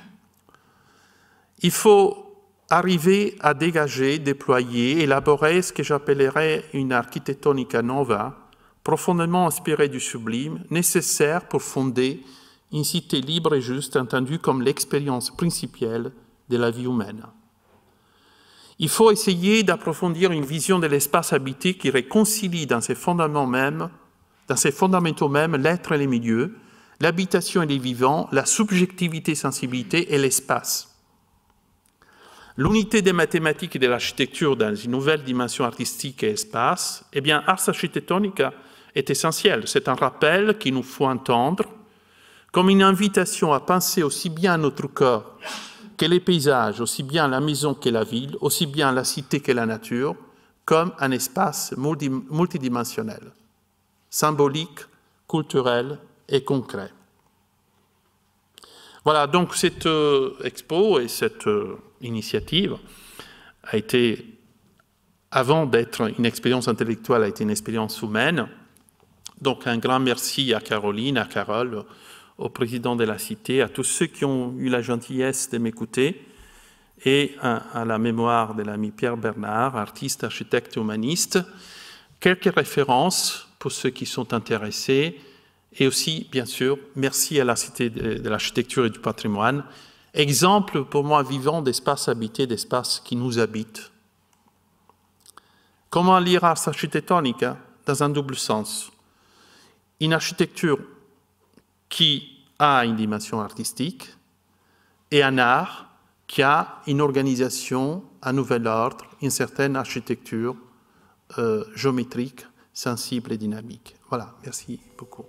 Il faut arriver à dégager, déployer, élaborer ce que j'appellerais une architectonica nova, profondément inspirée du sublime, nécessaire pour fonder une cité libre et juste, entendue comme l'expérience principielle de la vie humaine. Il faut essayer d'approfondir une vision de l'espace habité qui réconcilie dans ses fondamentaux même, l'être et les milieux, l'habitation et les vivants, la subjectivité, sensibilité et l'espace. L'unité des mathématiques et de l'architecture dans une nouvelle dimension artistique et espace, eh bien, Ars Architectonica est essentiel. C'est un rappel qu'il nous faut entendre comme une invitation à penser aussi bien notre corps que les paysages, aussi bien la maison que la ville, aussi bien la cité que la nature, comme un espace multidimensionnel, symbolique, culturel et concret. Voilà, donc cette expo et cette initiative a été, avant d'être une expérience intellectuelle, a été une expérience humaine. Donc un grand merci à Caroline, à Carole, au président de la Cité, à tous ceux qui ont eu la gentillesse de m'écouter, et à la mémoire de l'ami Pierre Bernard, artiste, architecte et humaniste. Quelques références pour ceux qui sont intéressés, et aussi, bien sûr, merci à la Cité de l'architecture et du patrimoine, exemple pour moi vivant d'espaces habités, d'espaces qui nous habitent. Comment lire Ars Architectonica? Dans un double sens. Une architecture qui a une dimension artistique et un art qui a une organisation, un nouvel ordre, une certaine architecture géométrique, sensible et dynamique. Voilà, merci beaucoup.